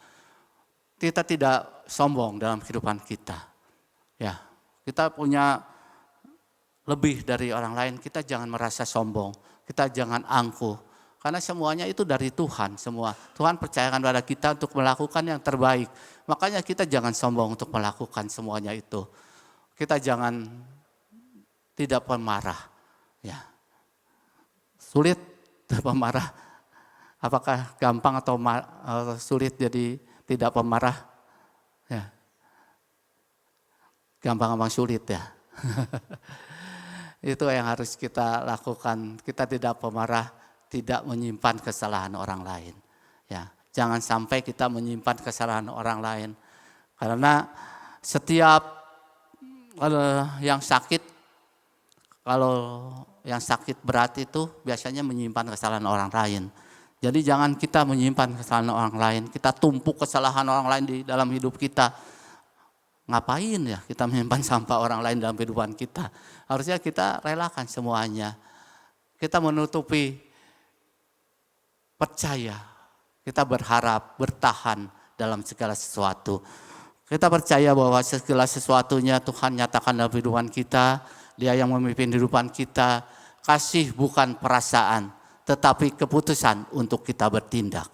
Kita tidak sombong dalam kehidupan kita. Ya, kita punya lebih dari orang lain. Kita jangan merasa sombong. Kita jangan angkuh. Karena semuanya itu dari Tuhan semua. Tuhan percayakan pada kita untuk melakukan yang terbaik. Makanya kita jangan sombong untuk melakukan semuanya itu. Kita jangan tidak pemarah. Ya. Sulit pemarah. Apakah gampang atau sulit jadi tidak pemarah? Ya. Gampang-gampang sulit ya. Itu yang harus kita lakukan. Kita tidak pemarah, tidak menyimpan kesalahan orang lain. Ya, jangan sampai kita menyimpan kesalahan orang lain. Karena setiap yang sakit, kalau yang sakit berat itu biasanya menyimpan kesalahan orang lain. Jadi jangan kita menyimpan kesalahan orang lain, kita tumpuk kesalahan orang lain di dalam hidup kita. Ngapain ya kita menyimpan sampah orang lain dalam kehidupan kita? Harusnya kita relakan semuanya. Kita menutupi, percaya, kita berharap, bertahan dalam segala sesuatu. Kita percaya bahwa segala sesuatunya Tuhan nyatakan dalam kehidupan kita. Dia yang memimpin kehidupan kita. Kasih bukan perasaan, tetapi keputusan untuk kita bertindak.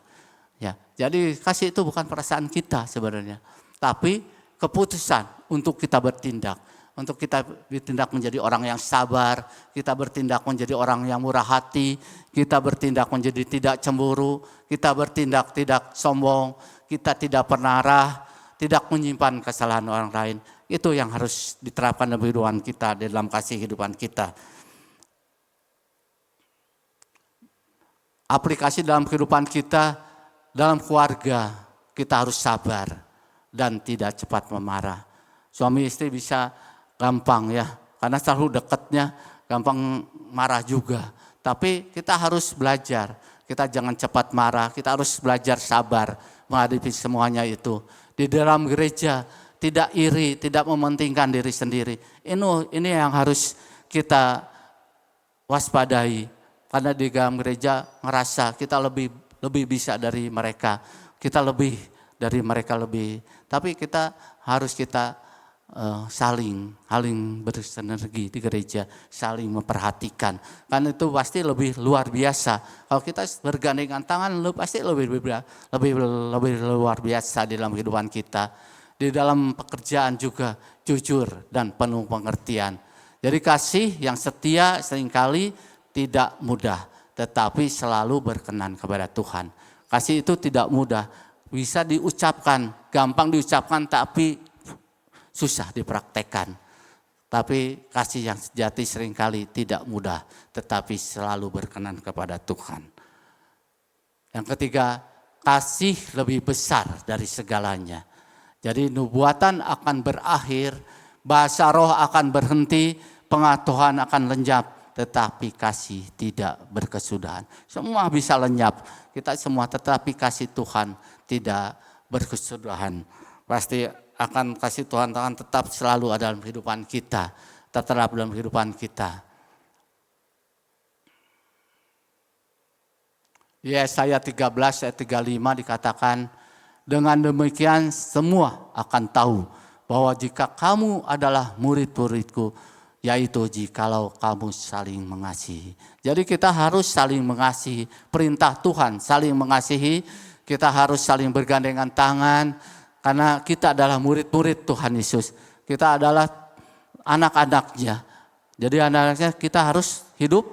Ya, jadi kasih itu bukan perasaan kita sebenarnya, tapi keputusan untuk kita bertindak. Untuk kita bertindak menjadi orang yang sabar, kita bertindak menjadi orang yang murah hati, kita bertindak menjadi tidak cemburu, kita bertindak tidak sombong, kita tidak penarah, tidak menyimpan kesalahan orang lain. Itu yang harus diterapkan dalam kehidupan kita, dalam kasih kehidupan kita. Aplikasi dalam kehidupan kita, dalam keluarga, kita harus sabar dan tidak cepat memarah. Suami istri bisa gampang ya, karena selalu dekatnya, gampang marah juga. Tapi kita harus belajar, kita jangan cepat marah, kita harus belajar sabar menghadapi semuanya itu. Di dalam gereja, tidak iri, tidak mementingkan diri sendiri. Ini yang harus kita waspadai. Karena di dalam gereja ngerasa kita lebih bisa dari mereka. Kita lebih dari mereka lebih. Tapi kita harus saling bersinergi di gereja. Saling memperhatikan. Karena itu pasti lebih luar biasa. Kalau kita bergandengan tangan pasti lebih luar biasa di dalam kehidupan kita. Di dalam pekerjaan juga jujur dan penuh pengertian. Jadi kasih yang setia seringkali tidak mudah, tetapi selalu berkenan kepada Tuhan. Kasih itu tidak mudah, bisa diucapkan, gampang diucapkan tapi susah dipraktekkan. Tapi kasih yang sejati seringkali tidak mudah, tetapi selalu berkenan kepada Tuhan. Yang ketiga, kasih lebih besar dari segalanya. Jadi nubuatan akan berakhir, bahasa roh akan berhenti, pengetahuan akan lenyap. Tetapi kasih tidak berkesudahan. Semua bisa lenyap. Kita semua tetapi kasih Tuhan tidak berkesudahan. Pasti akan kasih Tuhan akan tetap selalu ada dalam kehidupan kita. Tetap dalam kehidupan kita. Yesaya 13 ayat 35 dikatakan, dengan demikian semua akan tahu bahwa jika kamu adalah murid-muridku, yaitu jikalau kamu saling mengasihi. Jadi kita harus saling mengasihi. Perintah Tuhan saling mengasihi. Kita harus saling bergandengan tangan. Karena kita adalah murid-murid Tuhan Yesus. Kita adalah anak-anaknya. Jadi anak-anaknya kita harus hidup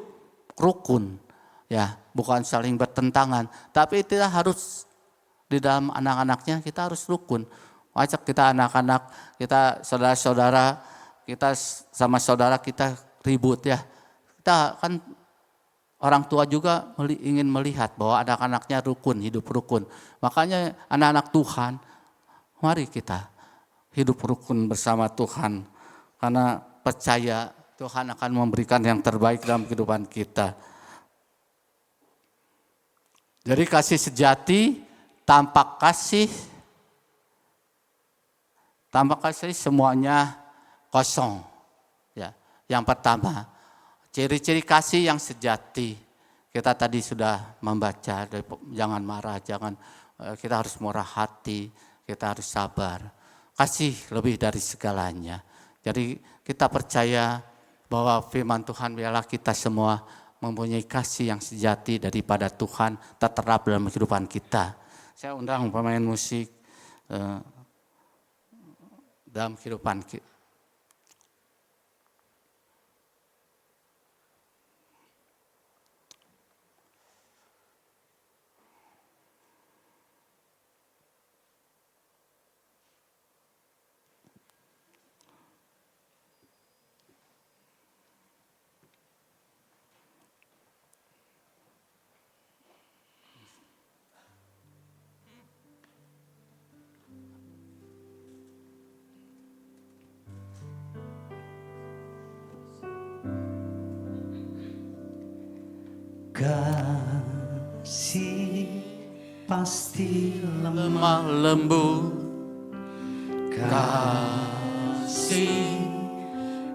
rukun. Ya, bukan saling bertentangan. Tapi kita harus di dalam anak-anaknya kita harus rukun. Ajak kita anak-anak, kita saudara-saudara, kita sama saudara kita ribut ya. Kita kan orang tua juga ingin melihat bahwa anak-anaknya rukun, hidup rukun. Makanya anak-anak Tuhan, mari kita hidup rukun bersama Tuhan. Karena percaya Tuhan akan memberikan yang terbaik dalam kehidupan kita. Jadi kasih sejati, tanpa kasih semuanya kosong. Ya, yang pertama, ciri-ciri kasih yang sejati. Kita tadi sudah membaca, jangan marah, kita harus murah hati, kita harus sabar. Kasih lebih dari segalanya. Jadi kita percaya bahwa firman Tuhan biarlah kita semua mempunyai kasih yang sejati daripada Tuhan terterap dalam kehidupan kita. Saya undang pemain musik dalam kehidupan kita. Kasih pasti lemah lembut, kasih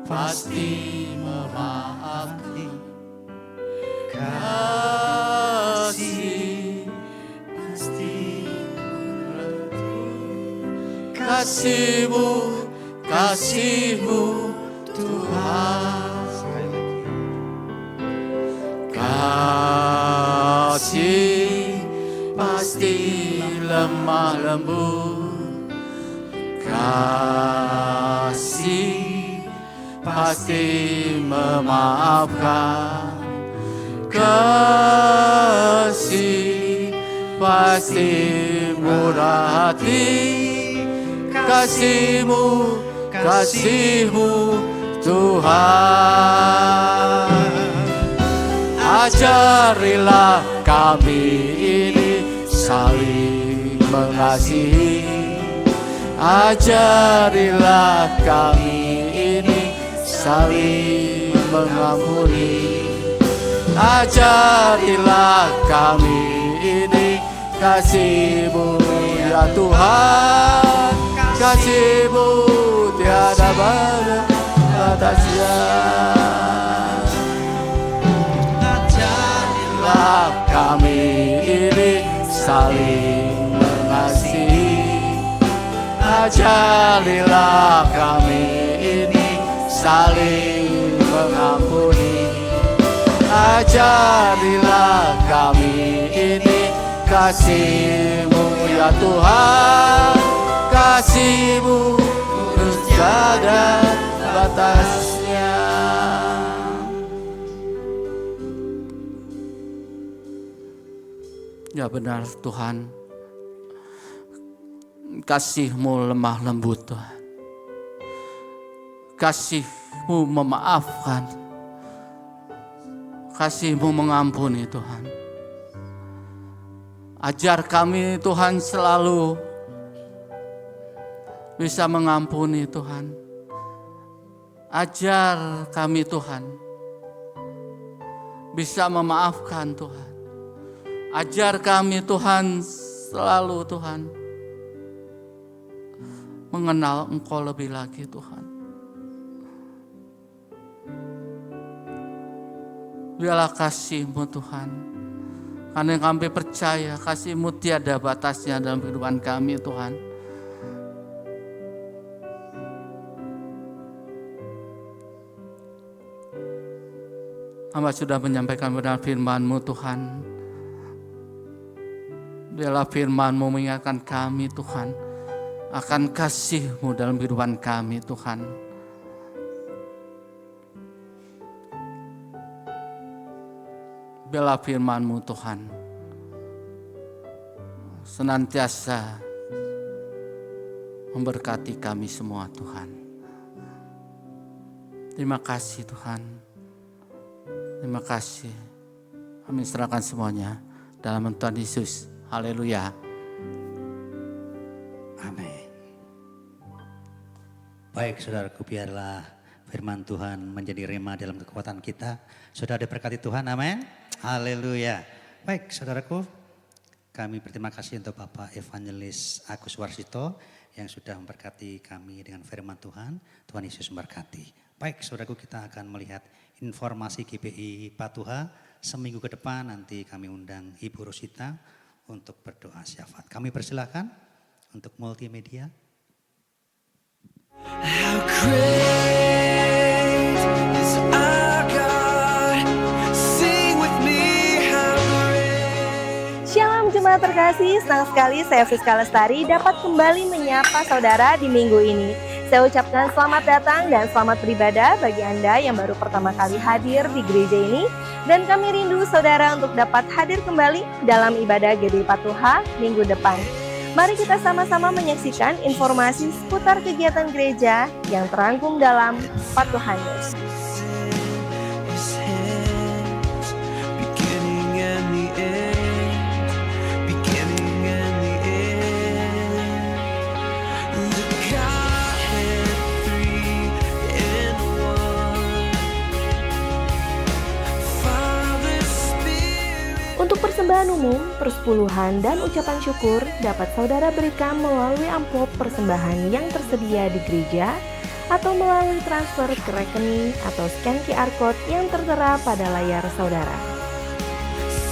pasti memaafkan, kasih pasti kasih-Mu, kasih-Mu Tuhan. Kasih pasti lemah lembut, kasih pasti memaafkan, kasih pasti murah hati, kasih-Mu, kasih-Mu Tuhan. Ajarilah kami ini saling mengasihi, ajarilah kami ini saling mengampuni, ajarilah kami ini kasih-Mu ya Tuhan, kasih-Mu tiada batasnya. Kami ini saling mengasihi, ajarilah kami ini saling mengampuni, ajarilah kami ini kasih-Mu ya Tuhan, kasih-Mu tiada batasnya. Ya benar Tuhan, kasih-Mu lemah lembut Tuhan, kasih-Mu memaafkan, kasih-Mu mengampuni Tuhan. Ajar kami Tuhan selalu bisa mengampuni Tuhan. Ajar kami Tuhan bisa memaafkan Tuhan. Ajar kami Tuhan selalu Tuhan mengenal Engkau lebih lagi Tuhan. Biarlah kasih-Mu Tuhan, karena kami percaya kasih-Mu tiada batasnya dalam kehidupan kami Tuhan. Hamba sudah menyampaikan benar firman-Mu Tuhan. Biarlah firman-Mu mengingatkan kami Tuhan akan kasih-Mu dalam kehidupan kami Tuhan. Biarlah firman-Mu Tuhan senantiasa memberkati kami semua Tuhan. Terima kasih Tuhan. Terima kasih. Kami serahkan semuanya dalam nama Tuhan Yesus. Haleluya. Amin. Baik saudaraku, biarlah firman Tuhan menjadi rema dalam kekuatan kita. Sudah diberkati Tuhan, amin. Haleluya. Baik saudaraku, kami berterima kasih untuk Bapak Evangelis Agus Warsito yang sudah memberkati kami dengan firman Tuhan. Tuhan Yesus memberkati. Baik saudaraku, kita akan melihat informasi GPI Patuha. Seminggu ke depan nanti kami undang Ibu Rosita untuk berdoa syafaat. Kami persilahkan untuk multimedia. How great is our God? Sing with me, how great. Shalom jemaat terkasih, senang sekali saya Friska Lestari dapat kembali menyapa saudara di minggu ini. Saya ucapkan selamat datang dan selamat beribadah bagi Anda yang baru pertama kali hadir di gereja ini. Dan kami rindu saudara untuk dapat hadir kembali dalam ibadah GPI Patuha minggu depan. Mari kita sama-sama menyaksikan informasi seputar kegiatan gereja yang terangkum dalam Patuha News. His hands, beginning and the end, beginning and the end. The Godhead three in one. Father, Spirit. Persembahan umum, persepuluhan, dan ucapan syukur dapat saudara berikan melalui amplop persembahan yang tersedia di gereja atau melalui transfer ke rekening atau scan QR Code yang tertera pada layar saudara.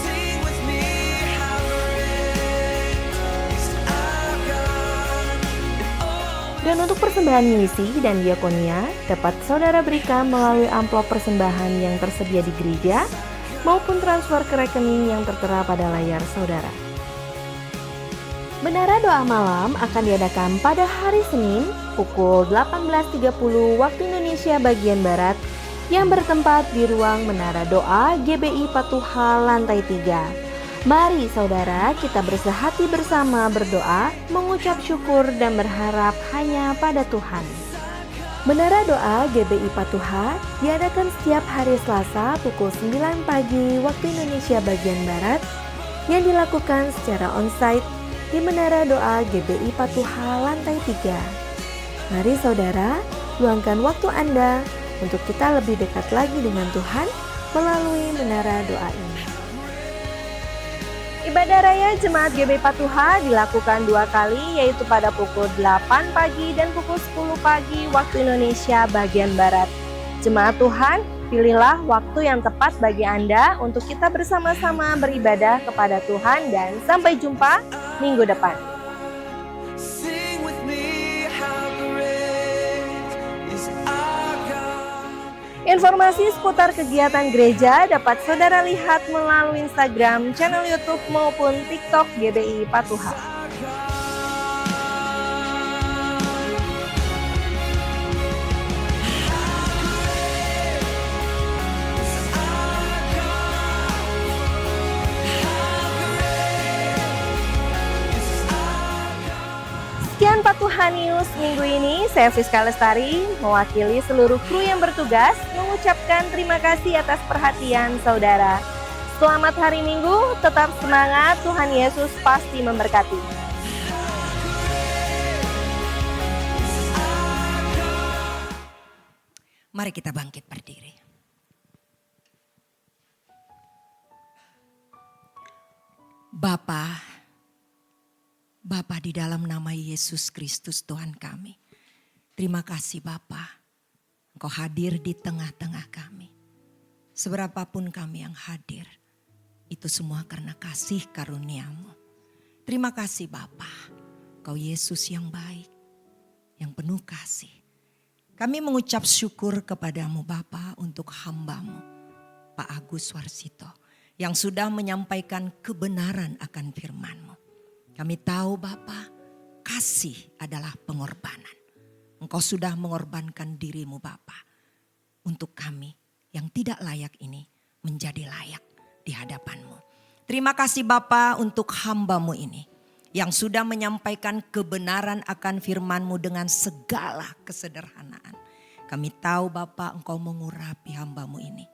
Sing with me how great is our God. Dan untuk persembahan misi dan diakonia dapat saudara berikan melalui amplop persembahan yang tersedia di gereja maupun transfer ke rekening yang tertera pada layar saudara. Menara doa malam akan diadakan pada hari Senin pukul 18.30 waktu Indonesia bagian Barat yang bertempat di ruang Menara Doa GBI Patuha lantai 3. Mari saudara kita bersehati bersama berdoa, mengucap syukur dan berharap hanya pada Tuhan. Menara Doa GBI Patuha diadakan setiap hari Selasa pukul 9 pagi waktu Indonesia bagian Barat yang dilakukan secara onsite di Menara Doa GBI Patuha lantai 3. Mari saudara, luangkan waktu Anda untuk kita lebih dekat lagi dengan Tuhan melalui Menara Doa ini. Ibadah Raya Jemaat GBI Patuha dilakukan 2 kali, yaitu pada pukul 8 pagi dan pukul 10 pagi waktu Indonesia bagian Barat. Jemaat Tuhan, pilihlah waktu yang tepat bagi Anda untuk kita bersama-sama beribadah kepada Tuhan dan sampai jumpa minggu depan. Sing with me how great is our God. Informasi seputar kegiatan gereja dapat saudara lihat melalui Instagram, channel YouTube maupun TikTok GBI Patuha. Sekian Patuha News minggu ini, saya Friska Lestari mewakili seluruh kru yang bertugas mengucapkan terima kasih atas perhatian saudara. Selamat hari Minggu, tetap semangat, Tuhan Yesus pasti memberkati. Mari kita bangkit berdiri. Bapa di dalam nama Yesus Kristus Tuhan kami. Terima kasih Bapa, Engkau hadir di tengah-tengah kami. Seberapapun kami yang hadir, itu semua karena kasih karunia-Mu. Terima kasih Bapa, Engkau Yesus yang baik, yang penuh kasih. Kami mengucap syukur kepadamu Bapa untuk hamba-Mu, Pak Agus Warsito, yang sudah menyampaikan kebenaran akan firman-Mu. Kami tahu Bapa, kasih adalah pengorbanan. Engkau sudah mengorbankan dirimu Bapa, untuk kami yang tidak layak ini menjadi layak di hadapan-Mu. Terima kasih Bapa untuk hamba-Mu ini, yang sudah menyampaikan kebenaran akan firman-Mu dengan segala kesederhanaan. Kami tahu Bapa, Engkau mengurapi hamba-Mu ini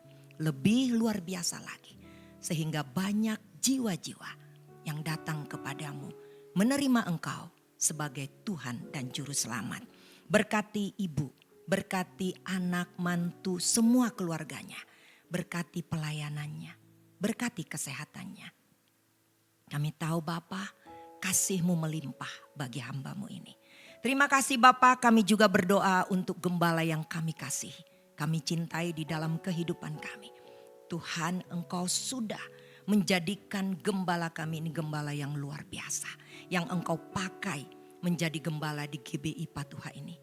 lebih luar biasa lagi, sehingga banyak jiwa-jiwa yang datang kepadamu, menerima Engkau sebagai Tuhan dan Juru Selamat. Berkati ibu, berkati anak, mantu, semua keluarganya. Berkati pelayanannya, berkati kesehatannya. Kami tahu Bapa, kasih-Mu melimpah bagi hamba-Mu ini. Terima kasih Bapa, kami juga berdoa untuk gembala yang kami kasihi, kami cintai di dalam kehidupan kami. Tuhan, Engkau sudah menjadikan gembala kami ini gembala yang luar biasa, yang Engkau pakai menjadi gembala di GBI Patuha ini.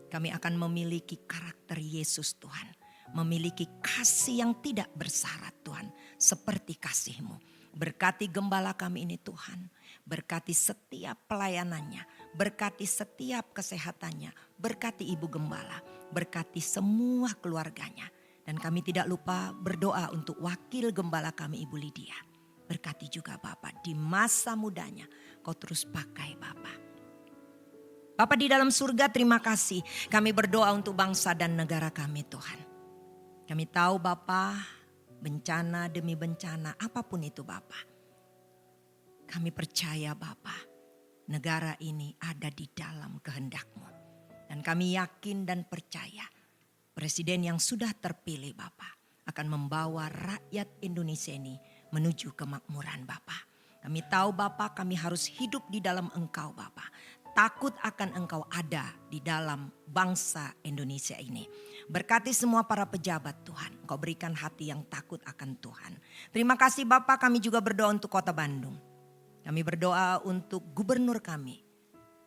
Kami akan memiliki karakter Yesus Tuhan, memiliki kasih yang tidak bersyarat Tuhan, seperti kasih-Mu. Berkati gembala kami ini Tuhan, berkati setiap pelayanannya, berkati setiap kesehatannya, berkati ibu gembala, berkati semua keluarganya. Dan kami tidak lupa berdoa untuk wakil gembala kami Ibu Lydia. Berkati juga Bapak di masa mudanya, Kau terus pakai Bapak. Bapak di dalam surga, terima kasih. Kami berdoa untuk bangsa dan negara kami Tuhan. Kami tahu Bapak, bencana demi bencana apapun itu Bapak. Kami percaya Bapak, negara ini ada di dalam kehendak-Mu. Dan kami yakin dan percaya, Presiden yang sudah terpilih Bapak akan membawa rakyat Indonesia ini menuju kemakmuran Bapa. Kami tahu Bapa, kami harus hidup di dalam Engkau Bapa. Takut akan Engkau ada di dalam bangsa Indonesia ini. Berkati semua para pejabat Tuhan. Engkau berikan hati yang takut akan Tuhan. Terima kasih Bapa, kami juga berdoa untuk Kota Bandung. Kami berdoa untuk gubernur kami,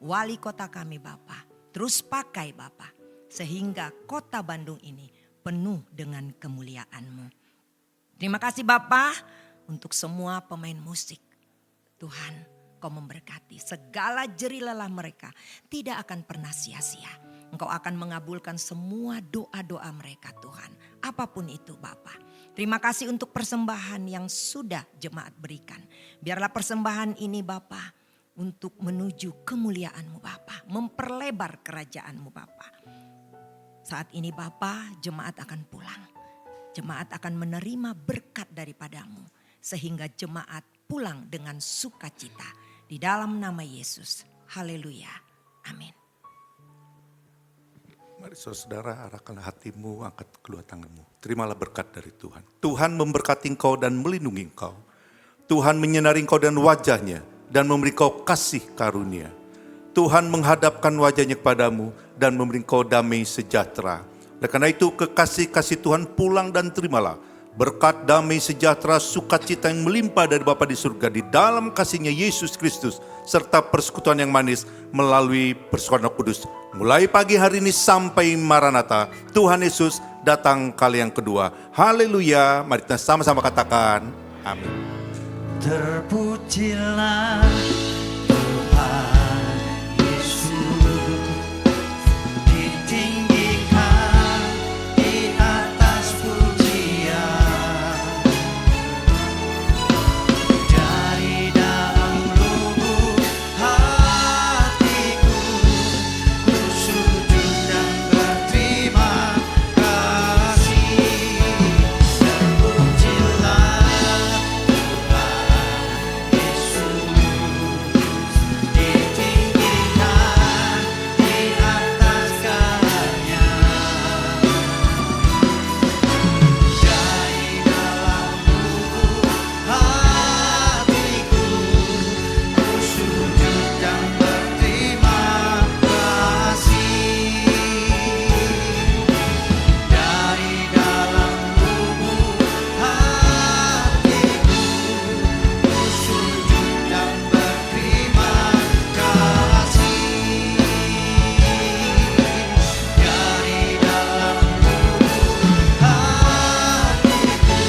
wali kota kami Bapa. Terus pakai Bapa, sehingga Kota Bandung ini penuh dengan kemuliaan-Mu. Terima kasih Bapa untuk semua pemain musik. Tuhan, Kau memberkati segala jerih lelah mereka tidak akan pernah sia-sia. Engkau akan mengabulkan semua doa-doa mereka Tuhan. Apapun itu Bapa. Terima kasih untuk persembahan yang sudah jemaat berikan. Biarlah persembahan ini Bapa untuk menuju kemuliaan-Mu Bapa. Memperlebar kerajaan-Mu Bapa. Saat ini Bapa, jemaat akan pulang. Jemaat akan menerima berkat daripada-Mu. Sehingga jemaat pulang dengan sukacita. Di dalam nama Yesus. Haleluya. Amin. Mari saudara, arahkanlah hatimu, angkat kedua tanganmu. Terimalah berkat dari Tuhan. Tuhan memberkati engkau dan melindungi engkau. Tuhan menyinari engkau dan wajahnya dan memberi engkau kasih karunia. Tuhan menghadapkan wajahnya kepadamu dan memberi engkau damai sejahtera. Oleh karena itu kekasih-kasih Tuhan pulang dan terimalah berkat damai sejahtera sukacita yang melimpah dari Bapa di surga di dalam kasih-Nya Yesus Kristus serta persekutuan yang manis melalui persekutuan Roh Kudus. Mulai pagi hari ini sampai Maranatha, Tuhan Yesus datang kali yang kedua. Haleluya, mari kita sama-sama katakan amin. Terpujilah Tuhan Yesus, ditinggikan di atas pujian. Dari dalam lubuk hatiku, ku sujud dan berterima kasih. Terpujilah ditinggikan di atas segalanya. Dari dalam lubuk hatiku, ku sujud dan berterima kasih. Dari dalam lubuk hatiku, ku sujud dan berterima kasih. Dari dalam lubuk hatiku,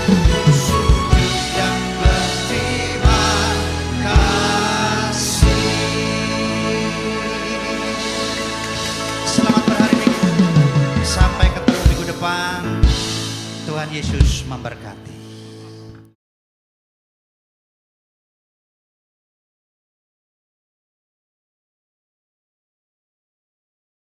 ku sujud dan berterima kasih. Selamat berhari Minggu. Sampai ketemu minggu depan. Tuhan Yesus memberkati.